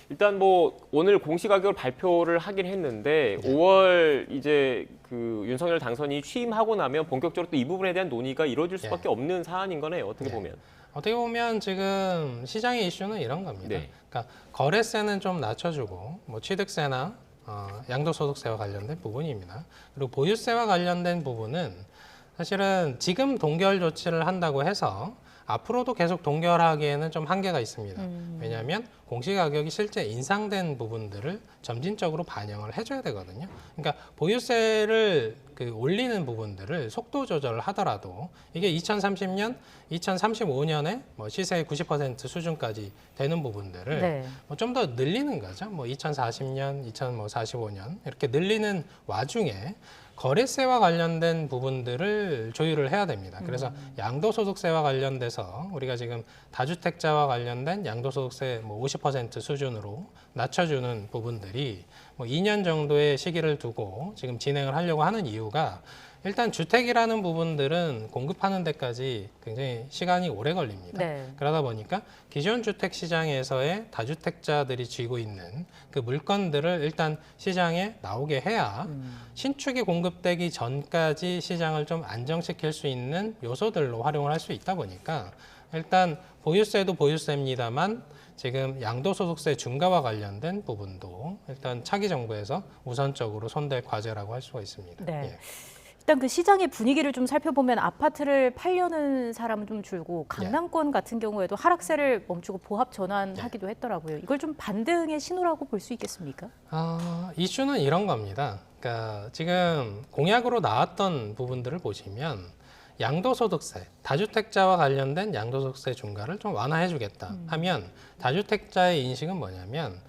일단 뭐 오늘 공시가격을 발표를 하긴 했는데 5월 이제 그 윤석열 당선인이 취임하고 나면 본격적으로 또 이 부분에 대한 논의가 이루어질 수밖에 없는 사안인 거네요. 어떻게 보면. 어떻게 보면 지금 시장의 이슈는 이런 겁니다. 네. 그러니까 거래세는 좀 낮춰주고 뭐 취득세나 양도소득세와 관련된 부분입니다. 그리고 보유세와 관련된 부분은 사실은 지금 동결 조치를 한다고 해서 앞으로도 계속 동결하기에는 좀 한계가 있습니다. 왜냐하면 공시가격이 실제 인상된 부분들을 점진적으로 반영을 해줘야 되거든요. 그러니까 보유세를 올리는 부분들을 속도 조절을 하더라도 이게 2030년, 2035년에 뭐 시세의 90% 수준까지 되는 부분들을 네. 뭐 좀 더 늘리는 거죠. 뭐 2040년, 2045년 이렇게 늘리는 와중에 거래세와 관련된 부분들을 조율을 해야 됩니다. 그래서 양도소득세와 관련돼서 우리가 지금 다주택자와 관련된 양도소득세 뭐 50% 수준으로 낮춰주는 부분들이 뭐 2년 정도의 시기를 두고 지금 진행을 하려고 하는 이유가, 일단 주택이라는 부분들은 공급하는 데까지 굉장히 시간이 오래 걸립니다. 네. 그러다 보니까 기존 주택 시장에서의 다주택자들이 쥐고 있는 그 물건들을 일단 시장에 나오게 해야 신축이 공급되기 전까지 시장을 좀 안정시킬 수 있는 요소들로 활용을 할 수 있다 보니까 일단 보유세도 보유세입니다만 지금 양도소득세 중과와 관련된 부분도 일단 차기 정부에서 우선적으로 손댈 과제라고 할 수가 있습니다. 네. 예. 일단 그 시장의 분위기를 좀 살펴보면 아파트를 팔려는 사람은 좀 줄고 강남권 같은 경우에도 하락세를 멈추고 보합 전환하기도 했더라고요. 이걸 좀 반등의 신호라고 볼 수 있겠습니까? 이슈는 이런 겁니다. 그러니까 지금 공약으로 나왔던 부분들을 보시면 양도소득세, 다주택자와 관련된 양도소득세 중과를 좀 완화해주겠다 하면 다주택자의 인식은 뭐냐면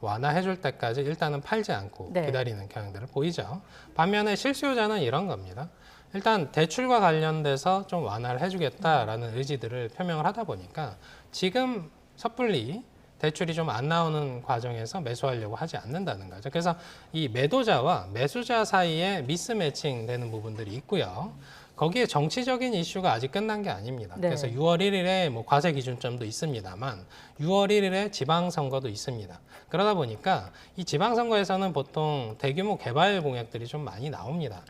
완화해줄 때까지 일단은 팔지 않고 네. 기다리는 경향들을 보이죠. 반면에 실수요자는 이런 겁니다. 일단 대출과 관련돼서 좀 완화를 해주겠다라는 의지들을 표명을 하다 보니까 지금 섣불리 대출이 좀 안 나오는 과정에서 매수하려고 하지 않는다는 거죠. 그래서 이 매도자와 매수자 사이에 미스매칭 되는 부분들이 있고요. 거기에 정치적인 이슈가 아직 끝난 게 아닙니다. 네. 그래서 6월 1일에 뭐 과세 기준점도 있습니다만 6월 1일에 지방선거도 있습니다. 그러다 보니까 이 지방선거에서는 보통 대규모 개발 공약들이 좀 많이 나옵니다.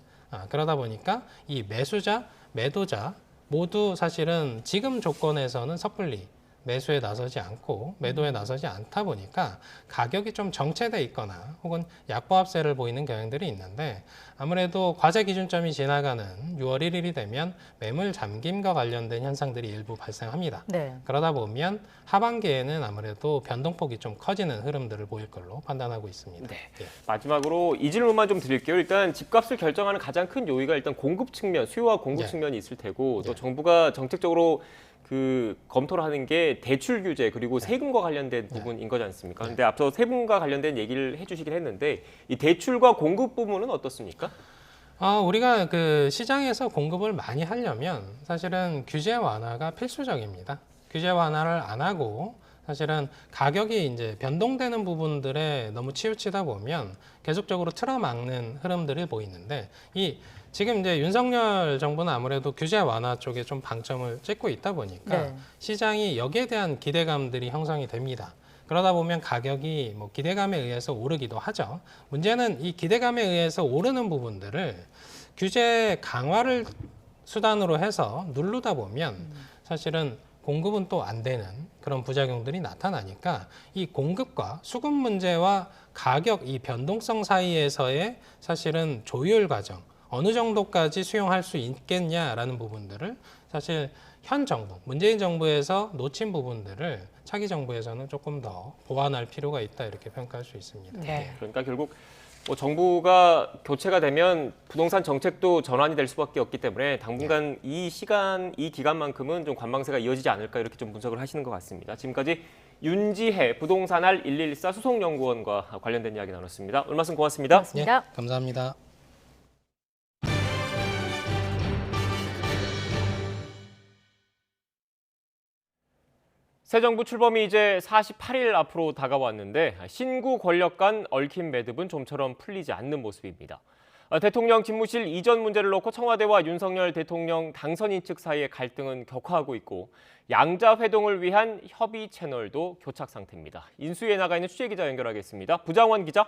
그러다 보니까 이 매수자, 매도자 모두 사실은 지금 조건에서는 섣불리 매수에 나서지 않고 매도에 나서지 않다 보니까 가격이 좀 정체돼 있거나 혹은 약보합세를 보이는 경향들이 있는데 아무래도 과세 기준점이 지나가는 6월 1일이 되면 매물 잠김과 관련된 현상들이 일부 발생합니다. 네. 그러다 보면 하반기에는 아무래도 변동폭이 좀 커지는 흐름들을 보일 걸로 판단하고 있습니다. 네. 예. 마지막으로 이 질문만 좀 드릴게요. 일단 집값을 결정하는 가장 큰 요인가 일단 공급 측면, 수요와 공급 예. 측면이 있을 테고 또 예. 정부가 정책적으로 그 검토를 하는 게 대출 규제 그리고 세금과 관련된 부분인 거지 않습니까? 그런데 앞서 세금과 관련된 얘기를 해주시긴 했는데 이 대출과 공급 부분은 어떻습니까? 우리가 그 시장에서 공급을 많이 하려면 사실은 규제 완화가 필수적입니다. 규제 완화를 안 하고 사실은 가격이 이제 변동되는 부분들에 너무 치우치다 보면 계속적으로 틀어막는 흐름들이 보이는데 지금 이제 윤석열 정부는 아무래도 규제 완화 쪽에 좀 방점을 찍고 있다 보니까 네. 시장이 여기에 대한 기대감들이 형성이 됩니다. 그러다 보면 가격이 뭐 기대감에 의해서 오르기도 하죠. 문제는 이 기대감에 의해서 오르는 부분들을 규제 강화를 수단으로 해서 누르다 보면 사실은 공급은 또 안 되는 그런 부작용들이 나타나니까 이 공급과 수급 문제와 가격 이 변동성 사이에서의 사실은 조율 과정 어느 정도까지 수용할 수 있겠냐라는 부분들을 사실 현 정부, 문재인 정부에서 놓친 부분들을 차기 정부에서는 조금 더 보완할 필요가 있다 이렇게 평가할 수 있습니다. 네. 그러니까 결국 뭐 정부가 교체가 되면 부동산 정책도 전환이 될 수밖에 없기 때문에 당분간 이 기간만큼은 좀 관망세가 이어지지 않을까 이렇게 좀 분석을 하시는 것 같습니다. 지금까지 윤지혜 부동산알 114 수송연구원과 관련된 이야기 나눴습니다. 오늘 말씀 고맙습니다. 고맙습니다. 예, 감사합니다. 새 정부 출범이 이제 48일 앞으로 다가왔는데 신구 권력 간 얽힌 매듭은 좀처럼 풀리지 않는 모습입니다. 대통령 집무실 이전 문제를 놓고 청와대와 윤석열 대통령 당선인 측 사이의 갈등은 격화하고 있고 양자 회동을 위한 협의 채널도 교착 상태입니다. 인수위에 나가 있는 취재기자 연결하겠습니다. 부장원 기자.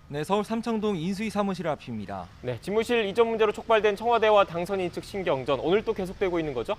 네, 서울 삼청동 인수위 사무실 앞입니다. 네, 집무실 이전 문제로 촉발된 청와대와 당선인 측 신경전 오늘 또 계속되고 있는 거죠?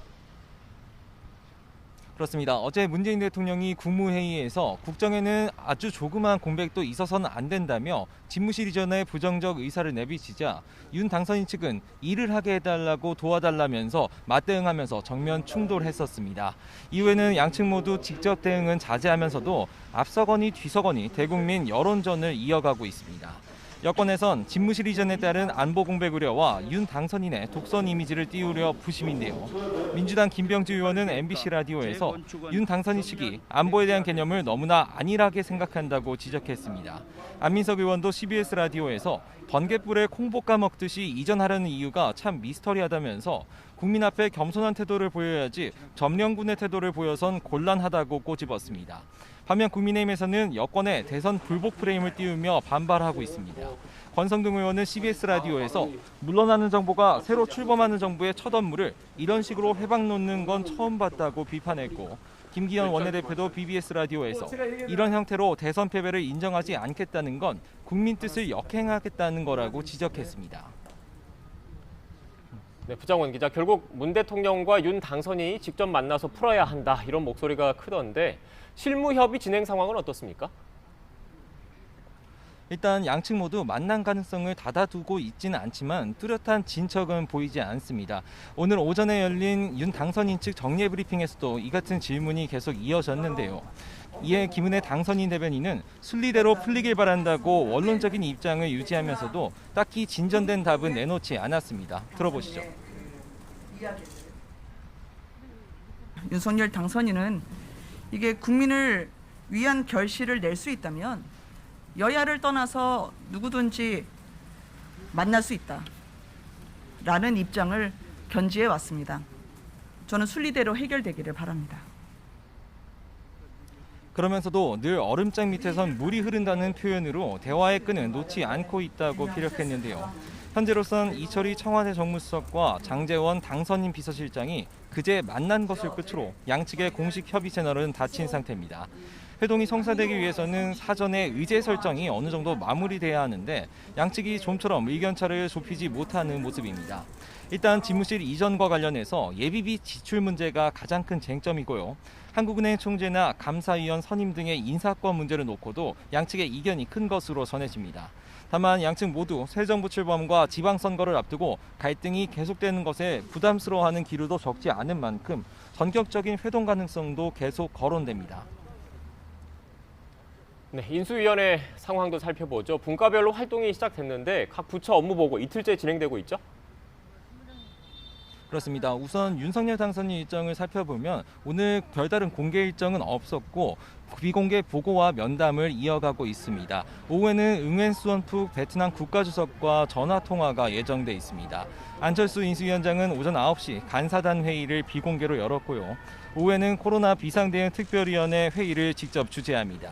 그렇습니다. 어제 문재인 대통령이 국무회의에서 국정에는 아주 조그마한 공백도 있어서는 안 된다며 집무실 이전에 부정적 의사를 내비치자 윤 당선인 측은 일을 하게 해달라고 도와달라면서 맞대응하면서 정면 충돌했었습니다. 이후에는 양측 모두 직접 대응은 자제하면서도 앞서거니 뒤서거니 대국민 여론전을 이어가고 있습니다. 여권에선 집무실 이전에 따른 안보 공백 우려와 윤 당선인의 독선 이미지를 띄우려 부심인데요. 민주당 김병주 의원은 MBC 라디오에서 윤 당선인 측이 안보에 대한 개념을 너무나 안일하게 생각한다고 지적했습니다. 안민석 의원도 CBS 라디오에서 번갯불에 콩볶아 먹듯이 이전하려는 이유가 참 미스터리하다면서 국민 앞에 겸손한 태도를 보여야지 점령군의 태도를 보여선 곤란하다고 꼬집었습니다. 반면 국민의힘에서는 여권의 대선 불복 프레임을 띄우며 반발하고 있습니다. 권성동 의원은 CBS 라디오에서 물러나는 정부가 새로 출범하는 정부의 첫 업무를 이런 식으로 회방 놓는 건 처음 봤다고 비판했고 김기현 원내대표도 BBS 라디오에서 이런 형태로 대선 패배를 인정하지 않겠다는 건 국민 뜻을 역행하겠다는 거라고 지적했습니다. 네, 부장원 기자, 결국 문 대통령과 윤 당선인이 직접 만나서 풀어야 한다 이런 목소리가 크던데 실무 협의 진행 상황은 어떻습니까? 일단 양측 모두 만난 가능성을 닫아두고 있지는 않지만 뚜렷한 진척은 보이지 않습니다. 오늘 오전에 열린 윤 당선인 측 정례 브리핑에서도 이 같은 질문이 계속 이어졌는데요. 이에 김은혜 당선인 대변인은 순리대로 풀리길 바란다고 원론적인 입장을 유지하면서도 딱히 진전된 답은 내놓지 않았습니다. 들어보시죠. 윤석열 당선인은 이게 국민을 위한 결실을 낼 수 있다면 여야를 떠나서 누구든지 만날 수 있다라는 입장을 견지해 왔습니다. 저는 순리대로 해결되기를 바랍니다. 그러면서도 늘 얼음장 밑에선 물이 흐른다는 표현으로 대화의 끈은 놓지 않고 있다고 피력했는데요. 현재로선 이철희 청와대 정무수석과 장제원 당선인 비서실장이 그제 만난 것을 끝으로 양측의 공식 협의 채널은 닫힌 상태입니다. 회동이 성사되기 위해서는 사전에 의제 설정이 어느 정도 마무리돼야 하는데 양측이 좀처럼 의견차를 좁히지 못하는 모습입니다. 일단 집무실 이전과 관련해서 예비비 지출 문제가 가장 큰 쟁점이고요. 한국은행 총재나 감사위원 선임 등의 인사권 문제를 놓고도 양측의 이견이 큰 것으로 전해집니다. 다만 양측 모두 새 정부 출범과 지방선거를 앞두고 갈등이 계속되는 것에 부담스러워하는 기류도 적지 않은 만큼 전격적인 회동 가능성도 계속 거론됩니다. 네, 인수위원회 상황도 살펴보죠. 분과별로 활동이 시작됐는데 각 부처 업무 보고 이틀째 진행되고 있죠? 그렇습니다. 우선 윤석열 당선인 일정을 살펴보면 오늘 별다른 공개 일정은 없었고 비공개 보고와 면담을 이어가고 있습니다. 오후에는 응웬 수원푹 베트남 국가주석과 전화통화가 예정돼 있습니다. 안철수 인수위원장은 오전 9시 간사단 회의를 비공개로 열었고요. 오후에는 코로나 비상대응 특별위원회 회의를 직접 주재합니다.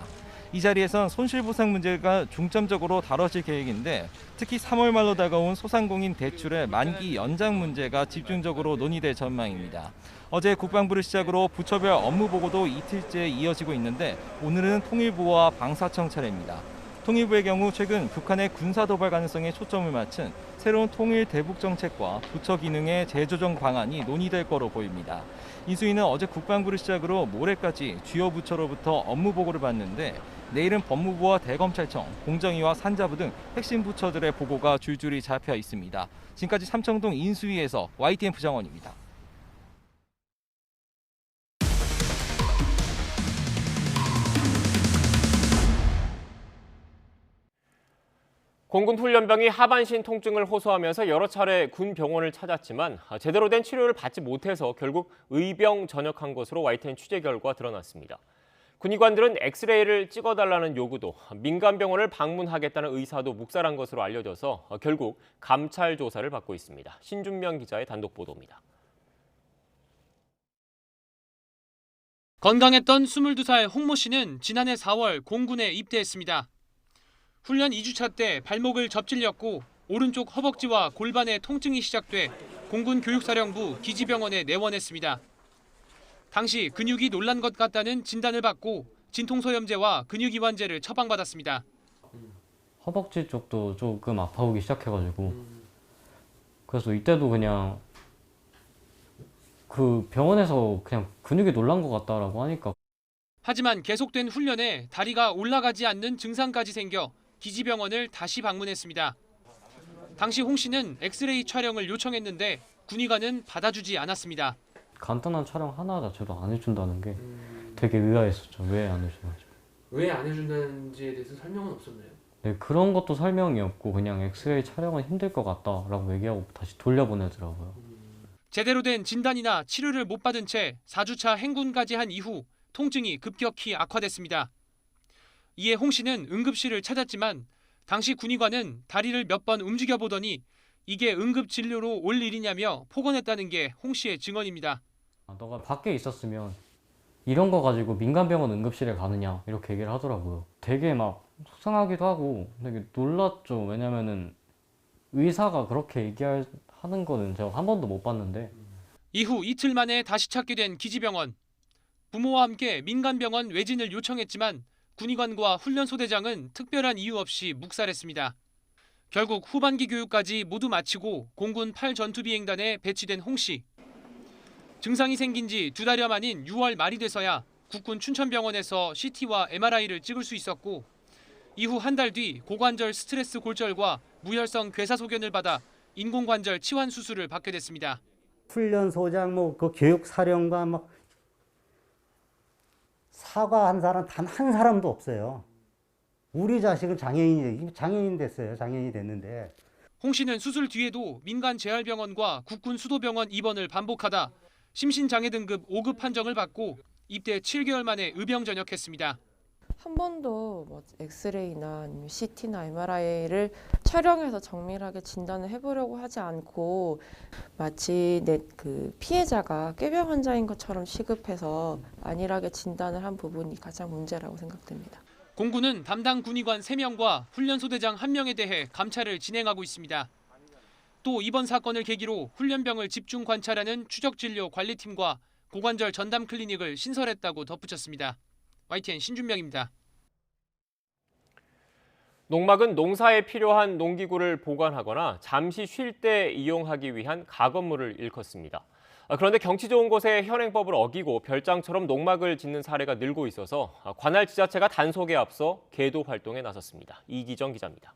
이 자리에선 손실보상 문제가 중점적으로 다뤄질 계획인데 특히 3월 말로 다가온 소상공인 대출의 만기 연장 문제가 집중적으로 논의될 전망입니다. 어제 국방부를 시작으로 부처별 업무 보고도 이틀째 이어지고 있는데 오늘은 통일부와 방사청 차례입니다. 통일부의 경우 최근 북한의 군사도발 가능성에 초점을 맞춘 새로운 통일 대북 정책과 부처 기능의 재조정 방안이 논의될 거로 보입니다. 인수위는 어제 국방부를 시작으로 모레까지 주요 부처로부터 업무 보고를 받는데 내일은 법무부와 대검찰청, 공정위와 산자부 등 핵심 부처들의 보고가 줄줄이 잡혀 있습니다. 지금까지 삼청동 인수위에서 YTN 부장원입니다. 공군 훈련병이 하반신 통증을 호소하면서 여러 차례 군 병원을 찾았지만 제대로 된 치료를 받지 못해서 결국 의병 전역한 것으로 YTN 취재 결과 드러났습니다. 군의관들은 엑스레이를 찍어달라는 요구도 민간 병원을 방문하겠다는 의사도 묵살한 것으로 알려져서 결국 감찰 조사를 받고 있습니다. 신준명 기자의 단독 보도입니다. 건강했던 22살 홍모 씨는 지난해 4월 공군에 입대했습니다. 훈련 2주차 때 발목을 접질렸고 오른쪽 허벅지와 골반에 통증이 시작돼 공군 교육사령부 기지병원에 내원했습니다. 당시 근육이 놀란 것 같다는 진단을 받고 진통소염제와 근육이완제를 처방받았습니다. 허벅지 쪽도 조금 아파오기 시작해가지고 그래서 이때도 그냥 그 병원에서 그냥 근육이 놀란 것 같다라고 하니까. 하지만 계속된 훈련에 다리가 올라가지 않는 증상까지 생겨 기지병원을 다시 방문했습니다. 당시 홍 씨는 엑스레이 촬영을 요청했는데 군의관은 받아주지 않았습니다. 간단한 촬영 하나 자체도 안 해준다는 게 되게 의아했었죠. 왜 안 해주는지. 왜 안 해준다는지에 대해서 설명은 없었나요? 네, 그런 것도 설명이 없고 그냥 엑스레이 촬영은 힘들 것 같다라고 얘기하고 다시 돌려보내더라고요. 제대로 된 진단이나 치료를 못 받은 채 4주차 행군까지 한 이후 통증이 급격히 악화됐습니다. 이에 홍 씨는 응급실을 찾았지만 당시 군의관은 다리를 몇 번 움직여보더니 이게 응급진료로 올 일이냐며 폭언했다는 게 홍 씨의 증언입니다. 너가 밖에 있었으면 이런 거 가지고 민간병원 응급실에 가느냐 이렇게 얘기를 하더라고요. 되게 막 속상하기도 하고 되게 놀랐죠. 왜냐면은 의사가 그렇게 얘기하는 거는 제가 한 번도 못 봤는데. 이후 이틀 만에 다시 찾게 된 기지병원. 부모와 함께 민간병원 외진을 요청했지만 군의관과 훈련소대장은 특별한 이유 없이 묵살했습니다. 결국 후반기 교육까지 모두 마치고 공군 8전투비행단에 배치된 홍 씨. 증상이 생긴 지 2달여 만인 6월 말이 돼서야 국군 춘천병원에서 CT와 MRI를 찍을 수 있었고 이후 한 달 뒤 고관절 스트레스 골절과 무혈성 괴사소견을 받아 인공관절 치환 수술을 받게 됐습니다. 훈련소장 그 교육사령관 막 사과한 사람 단 한 사람도 없어요. 우리 자식은 장애인 됐어요. 장애인이 됐는데. 홍 씨는 수술 뒤에도 민간 재활병원과 국군 수도병원 입원을 반복하다 심신장애 등급 5급 판정을 받고 입대 7개월 만에 의병 전역했습니다. 한 번도 뭐 엑스레이나 아니면 CT나 MRI를 촬영해서 정밀하게 진단을 해보려고 하지 않고 마치 그 피해자가 꾀병 환자인 것처럼 취급해서 안일하게 진단을 한 부분이 가장 문제라고 생각됩니다. 공군은 담당 군의관 3명과 훈련소대장 1명에 대해 감찰을 진행하고 있습니다. 또 이번 사건을 계기로 훈련병을 집중 관찰하는 추적진료 관리팀과 고관절 전담 클리닉을 신설했다고 덧붙였습니다. YTN 신준명입니다. 농막은 농사에 필요한 농기구를 보관하거나 잠시 쉴 때 이용하기 위한 가건물을 일컫습니다. 그런데 경치 좋은 곳에 현행법을 어기고 별장처럼 농막을 짓는 사례가 늘고 있어서 관할 지자체가 단속에 앞서 계도 활동에 나섰습니다. 이기정 기자입니다.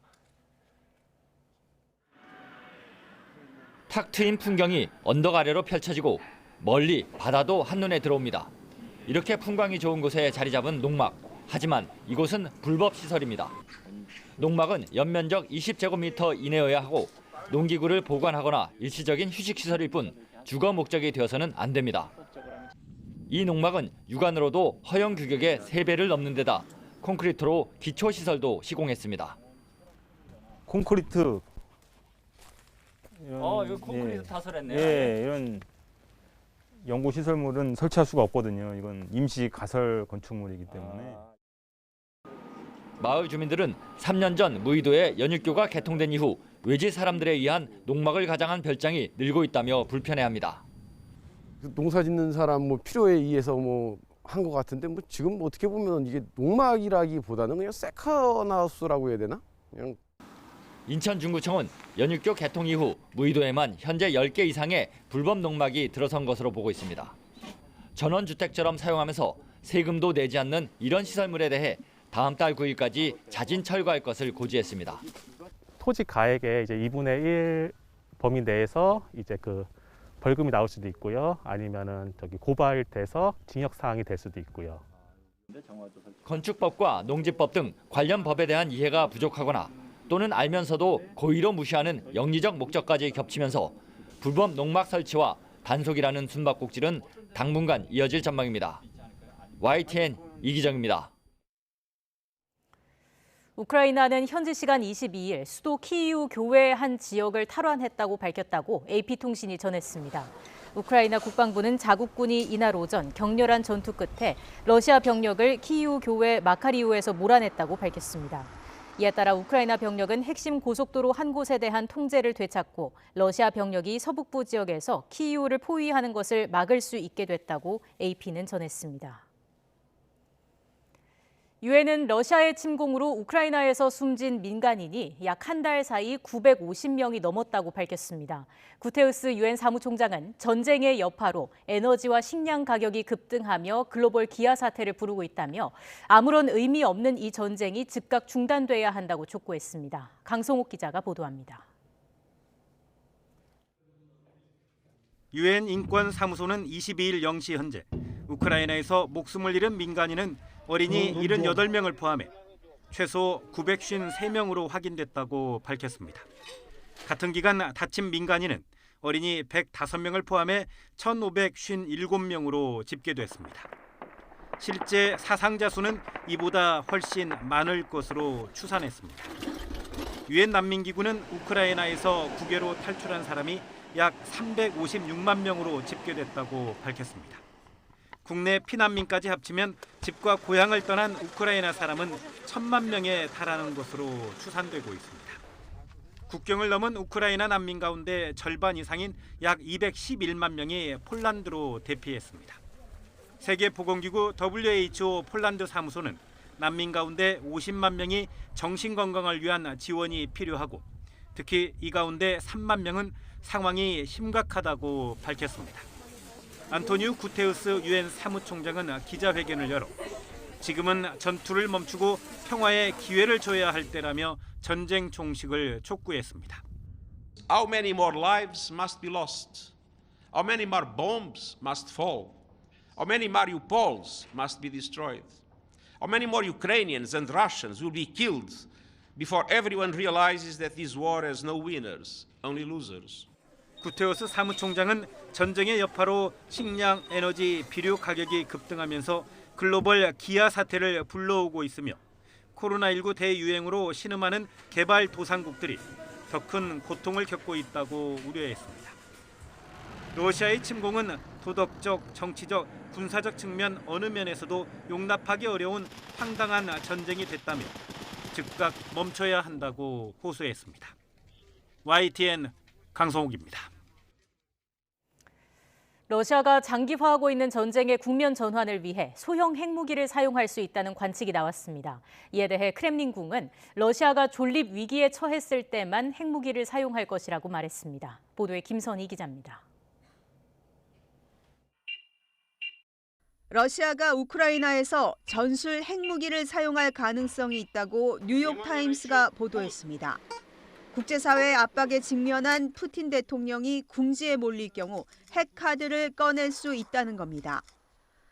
탁 트인 풍경이 언덕 아래로 펼쳐지고 멀리 바다도 한눈에 들어옵니다. 이렇게 풍광이 좋은 곳에 자리 잡은 농막. 하지만 이곳은 불법 시설입니다. 농막은 연면적 20제곱미터 이내여야 하고 농기구를 보관하거나 일시적인 휴식시설일 뿐 주거 목적이 되어서는 안 됩니다. 이 농막은 육안으로도 허용 규격의 3배를 넘는 데다 콘크리트로 기초시설도 시공했습니다. 콘크리트. 이거 콘크리트 타설했네요. 예, 이런 연구시설물은 설치할 수가 없거든요. 이건 임시 가설 건축물이기 때문에. 마을 주민들은 3년 전 무의도에 연육교가 개통된 이후 외지 사람들에 의한 농막을 가장한 별장이 늘고 있다며 불편해합니다. 농사 짓는 사람 필요에 의해서 한 것 같은데 지금 어떻게 보면 이게 농막이라기보다는 그냥 세컨하우스라고 해야 되나? 그냥. 인천중구청은 연육교 개통 이후 무의도에만 현재 10개 이상의 불법 농막이 들어선 것으로 보고 있습니다. 전원주택처럼 사용하면서 세금도 내지 않는 이런 시설물에 대해 다음 달 9일까지 자진 철거할 것을 고지했습니다. 토지 가액의 이제 2분의 1 범위 내에서 이제 벌금이 나올 수도 있고요. 아니면은 고발돼서 징역 사항이 될 수도 있고요. 건축법과 농지법 등 관련 법에 대한 이해가 부족하거나 또는 알면서도 고의로 무시하는 영리적 목적까지 겹치면서 불법 농막 설치와 단속이라는 숨바꼭질은 당분간 이어질 전망입니다. YTN 이기정입니다. 우크라이나는 현지 시간 22일 수도 키이우 교외의 한 지역을 탈환했다고 밝혔다고 AP통신이 전했습니다. 우크라이나 국방부는 자국군이 이날 오전 격렬한 전투 끝에 러시아 병력을 키이우 교외 마카리우에서 몰아냈다고 밝혔습니다. 이에 따라 우크라이나 병력은 핵심 고속도로 한 곳에 대한 통제를 되찾고 러시아 병력이 서북부 지역에서 키이우를 포위하는 것을 막을 수 있게 됐다고 AP는 전했습니다. 유엔은 러시아의 침공으로 우크라이나에서 숨진 민간인이 약 한 달 사이 950명이 넘었다고 밝혔습니다. 구테우스 유엔 사무총장은 전쟁의 여파로 에너지와 식량 가격이 급등하며 글로벌 기아 사태를 부르고 있다며 아무런 의미 없는 이 전쟁이 즉각 중단돼야 한다고 촉구했습니다. 강성옥 기자가 보도합니다. 유엔 인권사무소는 22일 0시 현재 우크라이나에서 목숨을 잃은 민간인은 어린이 78명을 포함해 최소 953명으로 확인됐다고 밝혔습니다. 같은 기간 다친 민간인은 어린이 105명을 포함해 1,557명으로 집계됐습니다. 실제 사상자 수는 이보다 훨씬 많을 것으로 추산했습니다. 유엔 난민기구는 우크라이나에서 국외로 탈출한 사람이 약 356만 명으로 집계됐다고 밝혔습니다. 국내 피난민까지 합치면 집과 고향을 떠난 우크라이나 사람은 1,000만 명에 달하는 것으로 추산되고 있습니다. 국경을 넘은 우크라이나 난민 가운데 절반 이상인 약 211만 명이 폴란드로 대피했습니다. 세계보건기구 WHO 폴란드 사무소는 난민 가운데 50만 명이 정신건강을 위한 지원이 필요하고 특히 이 가운데 3만 명은 상황이 심각하다고 밝혔습니다. 안토니우 구테우스 유엔 사무총장은 기자회견을 열어 지금은 전투를 멈추고 평화의 기회를 줘야 할 때라며 전쟁 종식을 촉구했습니다. How many more lives must be lost? How many more bombs must fall? How many Mariupols must be destroyed? How many more Ukrainians and Russians will be killed before everyone realizes that this war has no winners, only losers? 구테우스 사무총장은 전쟁의 여파로 식량, 에너지, 비료 가격이 급등하면서 글로벌 기아 사태를 불러오고 있으며 코로나19 대유행으로 신음하는 개발도상국들이 더 큰 고통을 겪고 있다고 우려했습니다. 러시아의 침공은 도덕적, 정치적, 군사적 측면 어느 면에서도 용납하기 어려운 황당한 전쟁이 됐다며 즉각 멈춰야 한다고 호소했습니다. YTN 강성욱입니다. 러시아가 장기화하고 있는 전쟁의 국면 전환을 위해 소형 핵무기를 사용할 수 있다는 관측이 나왔습니다. 이에 대해 크렘린궁은 러시아가 존립 위기에 처했을 때만 핵무기를 사용할 것이라고 말했습니다. 보도에 김선희 기자입니다. 러시아가 우크라이나에서 전술 핵무기를 사용할 가능성이 있다고 뉴욕타임스가 보도했습니다. 국제사회의 압박에 직면한 푸틴 대통령이 궁지에 몰릴 경우 핵카드를 꺼낼 수 있다는 겁니다.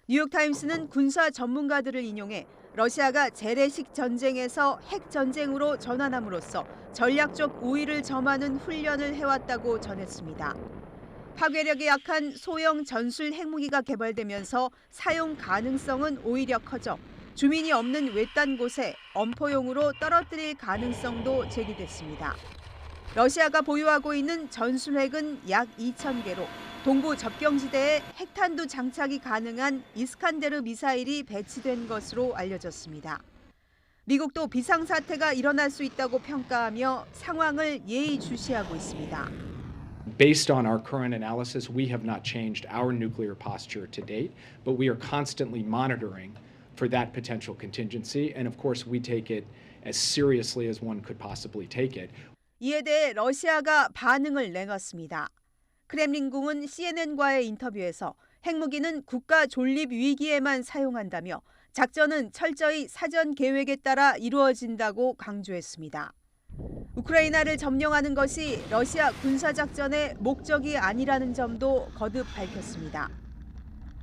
뉴욕타임스는 군사 전문가들을 인용해 러시아가 재래식 전쟁에서 핵전쟁으로 전환함으로써 전략적 우위를 점하는 훈련을 해왔다고 전했습니다. 파괴력이 약한 소형 전술 핵무기가 개발되면서 사용 가능성은 오히려 커져 주민이 없는 외딴 곳에 엄포용으로 떨어뜨릴 가능성도 제기됐습니다. 러시아가 보유하고 있는 전술핵은 약 2,000개로 동부 접경지대에 핵탄두 장착이 가능한 이스칸데르 미사일이 배치된 것으로 알려졌습니다. 미국도 비상사태가 일어날 수 있다고 평가하며 상황을 예의주시하고 있습니다. Based on our current analysis, we have not changed our nuclear posture to date, but we are constantly monitoring for that potential contingency, and of course we take it as seriously as one could possibly take it. 이에 대해 러시아가 반응을 내놨습니다. 크렘린궁은 CNN과의 인터뷰에서 핵무기는 국가 존립 위기에만 사용한다며 작전은 철저히 사전 계획에 따라 이루어진다고 강조했습니다. 우크라이나를 점령하는 것이 러시아 군사작전의 목적이 아니라는 점도 거듭 밝혔습니다.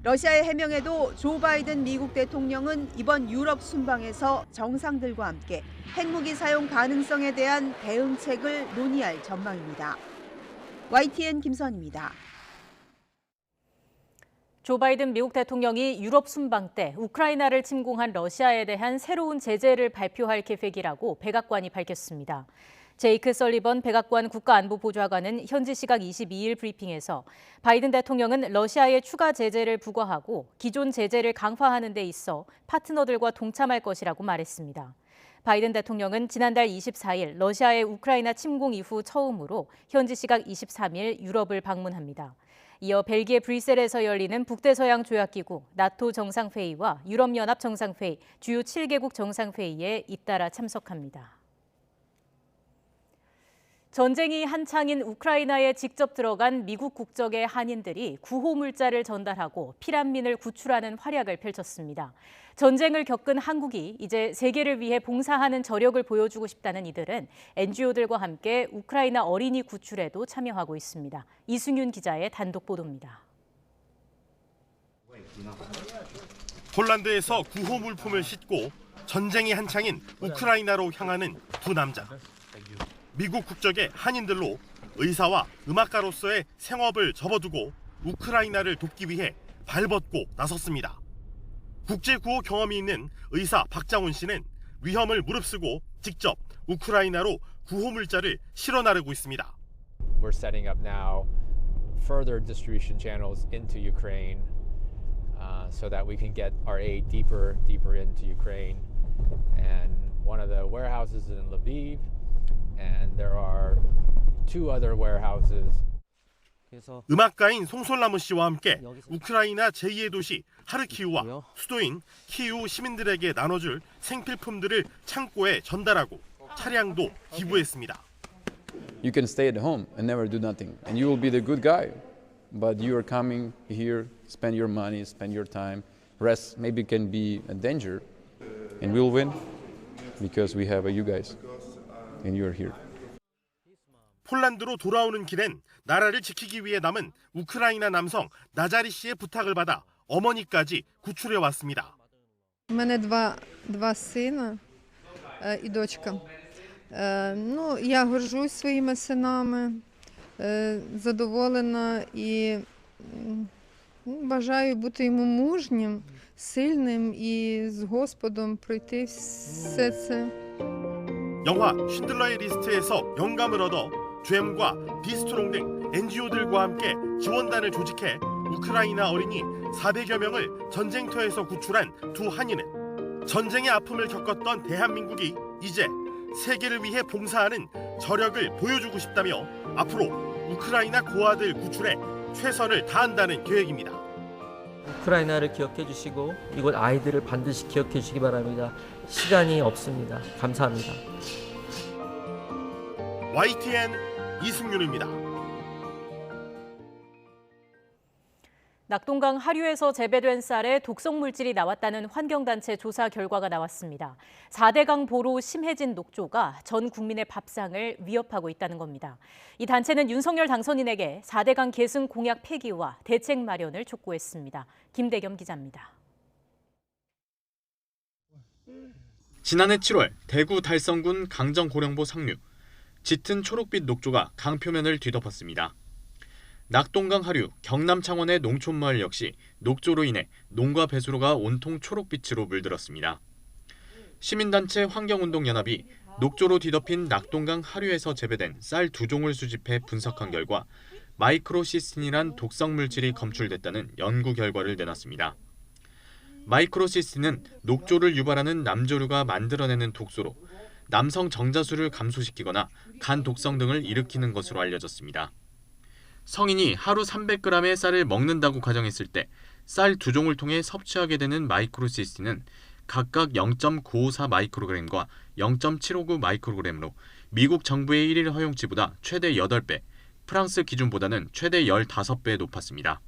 러시아의 해명에도 조 바이든 미국 대통령은 이번 유럽 순방에서 정상들과 함께 핵무기 사용 가능성에 대한 대응책을 논의할 전망입니다. YTN 김선입니다. 조 바이든 미국 대통령이 유럽 순방 때 우크라이나를 침공한 러시아에 대한 새로운 제재를 발표할 계획이라고 백악관이 밝혔습니다. 제이크 설리번 백악관 국가안보보좌관은 현지 시각 22일 브리핑에서 바이든 대통령은 러시아에 추가 제재를 부과하고 기존 제재를 강화하는 데 있어 파트너들과 동참할 것이라고 말했습니다. 바이든 대통령은 지난달 24일 러시아의 우크라이나 침공 이후 처음으로 현지 시각 23일 유럽을 방문합니다. 이어 벨기에 브뤼셀에서 열리는 북대서양 조약기구 나토 정상회의와 유럽연합 정상회의, 주요 7개국 정상회의에 잇따라 참석합니다. 전쟁이 한창인 우크라이나에 직접 들어간 미국 국적의 한인들이 구호 물자를 전달하고 피난민을 구출하는 활약을 펼쳤습니다. 전쟁을 겪은 한국이 이제 세계를 위해 봉사하는 저력을 보여주고 싶다는 이들은 NGO들과 함께 우크라이나 어린이 구출에도 참여하고 있습니다. 이승윤 기자의 단독 보도입니다. 폴란드에서 구호 물품을 싣고 전쟁이 한창인 우크라이나로 향하는 두 남자. 미국 국적의 한인들로 의사와 음악가로서의 생업을 접어두고 우크라이나를 돕기 위해 발벗고 나섰습니다. 국제구호 경험이 있는 의사 박장훈 씨는 위험을 무릅쓰고 직접 우크라이나로 구호 물자를 실어 나르고 있습니다. We're setting up now further distribution channels into Ukraine so that we can get our aid deeper into Ukraine. And one of the warehouses is in Lviv. And there are two other warehouses. 음악가인 송솔나무 씨와 함께 우크라이나 제2의 도시 하르키우와 수도인 키이우 시민들에게 나눠줄 생필품들을 창고에 전달하고 차량도 기부했습니다. You can stay at home and never do nothing, and you will be the good guy. But you are coming here, spend your money, spend your time, rest. Maybe can be a danger, and we'll win because we have you guys. And you're here. 폴란드로 돌아오는 길엔 나라를 지키기 위해 남은 우크라이나 남성 나자리 씨의 부탁을 받아 어머니까지 구출해 왔습니다. У мене два сина і дочка. Ну, я горжусь своїми синами, задоволена і бажаю бути йому мужнім, сильним і з Господом пройти все це. 영화 쉰들러의 리스트에서 영감을 얻어 GM과 비스트롱 등 NGO들과 함께 지원단을 조직해 우크라이나 어린이 400여 명을 전쟁터에서 구출한 두 한인은 전쟁의 아픔을 겪었던 대한민국이 이제 세계를 위해 봉사하는 저력을 보여주고 싶다며 앞으로 우크라이나 고아들 구출에 최선을 다한다는 계획입니다. 우크라이나를 기억해 주시고 이곳 아이들을 반드시 기억해 주시기 바랍니다. 시간이 없습니다. 감사합니다. YTN 이승윤입니다. 낙동강 하류에서 재배된 쌀에 독성 물질이 나왔다는 환경단체 조사 결과가 나왔습니다. 4대강 보로 심해진 녹조가 전 국민의 밥상을 위협하고 있다는 겁니다. 이 단체는 윤석열 당선인에게 4대강 계승 공약 폐기와 대책 마련을 촉구했습니다. 김대겸 기자입니다. 지난해 7월 대구 달성군 강정고령보 상류, 짙은 초록빛 녹조가 강 표면을 뒤덮었습니다. 낙동강 하류 경남 창원의 농촌마을 역시 녹조로 인해 농가 배수로가 온통 초록빛으로 물들었습니다. 시민단체 환경운동연합이 녹조로 뒤덮인 낙동강 하류에서 재배된 쌀 2종을 수집해 분석한 결과 마이크로시스틴이란 독성 물질이 검출됐다는 연구 결과를 내놨습니다. 마이크로시스틴은 녹조를 유발하는 남조류가 만들어내는 독소로 남성 정자수를 감소시키거나 간 독성 등을 일으키는 것으로 알려졌습니다. 성인이 하루 300g의 쌀을 먹는다고 가정했을 때 쌀 2종을 통해 섭취하게 되는 마이크로시스틴은 각각 0.954 마이크로그램과 0.759 마이크로그램으로 미국 정부의 1일 허용치보다 최대 8배, 프랑스 기준보다는 최대 15배 높았습니다.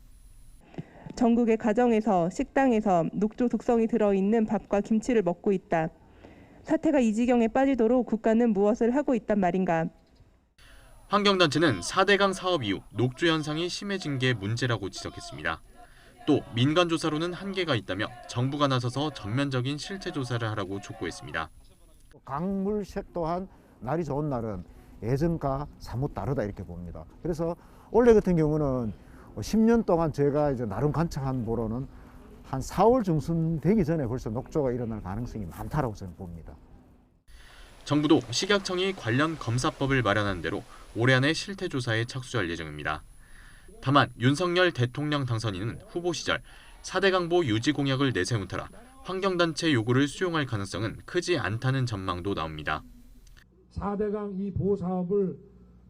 전국의 가정에서 식당에서 녹조 독성이 들어있는 밥과 김치를 먹고 있다. 사태가 이 지경에 빠지도록 국가는 무엇을 하고 있단 말인가. 환경단체는 4대강 사업 이후 녹조 현상이 심해진 게 문제라고 지적했습니다. 또 민간 조사로는 한계가 있다며 정부가 나서서 전면적인 실태 조사를 하라고 촉구했습니다. 강물색 또한 날이 좋은 날은 예전과 사뭇 다르다 이렇게 봅니다. 그래서 올해 같은 경우는 10년 동안 제가 이제 나름 관찰한 보로는 한 4월 중순 되기 전에 벌써 녹조가 일어날 가능성이 많다라고 저는 봅니다. 정부도 식약청이 관련 검사법을 마련한 대로 올해 안에 실태 조사에 착수할 예정입니다. 다만 윤석열 대통령 당선인은 후보 시절 4대강보 유지 공약을 내세운 터라 환경단체 요구를 수용할 가능성은 크지 않다는 전망도 나옵니다. 4대강 이 보호 사업을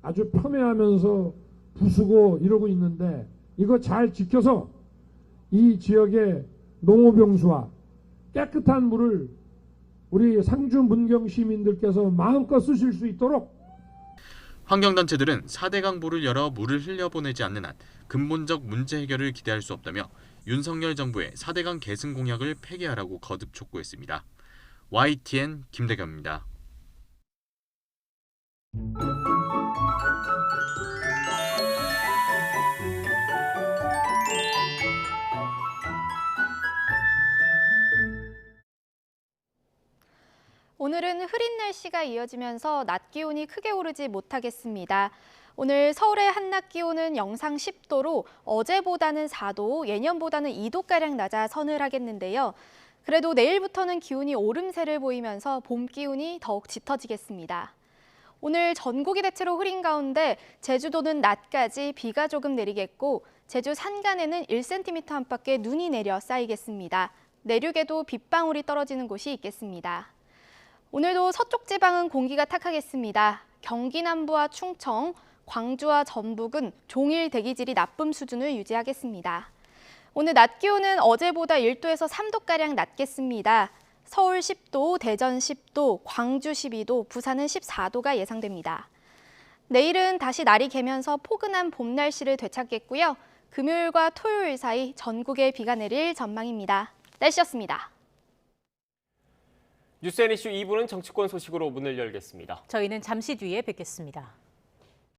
아주 폄훼하면서 부수고 이러고 있는데 이거 잘 지켜서 이 지역의 농업용수와 깨끗한 물을 우리 상주 문경 시민들께서 마음껏 쓰실 수 있도록 환경단체들은 4대강보를 열어 물을 흘려보내지 않는 한 근본적 문제 해결을 기대할 수 없다며 윤석열 정부의 4대강 계승 공약을 폐기하라고 거듭 촉구했습니다. YTN 김대겸입니다. 오늘은 흐린 날씨가 이어지면서 낮 기온이 크게 오르지 못하겠습니다. 오늘 서울의 한낮 기온은 영상 10도로 어제보다는 4도, 예년보다는 2도가량 낮아 서늘하겠는데요. 그래도 내일부터는 기온이 오름세를 보이면서 봄 기운이 더욱 짙어지겠습니다. 오늘 전국이 대체로 흐린 가운데 제주도는 낮까지 비가 조금 내리겠고 제주 산간에는 1cm 안팎의 눈이 내려 쌓이겠습니다. 내륙에도 빗방울이 떨어지는 곳이 있겠습니다. 오늘도 서쪽 지방은 공기가 탁하겠습니다. 경기 남부와 충청, 광주와 전북은 종일 대기질이 나쁨 수준을 유지하겠습니다. 오늘 낮 기온은 어제보다 1도에서 3도가량 낮겠습니다. 서울 10도, 대전 10도, 광주 12도, 부산은 14도가 예상됩니다. 내일은 다시 날이 개면서 포근한 봄 날씨를 되찾겠고요. 금요일과 토요일 사이 전국에 비가 내릴 전망입니다. 날씨였습니다. 뉴스앤이슈 2부는 정치권 소식으로 문을 열겠습니다. 저희는 잠시 뒤에 뵙겠습니다.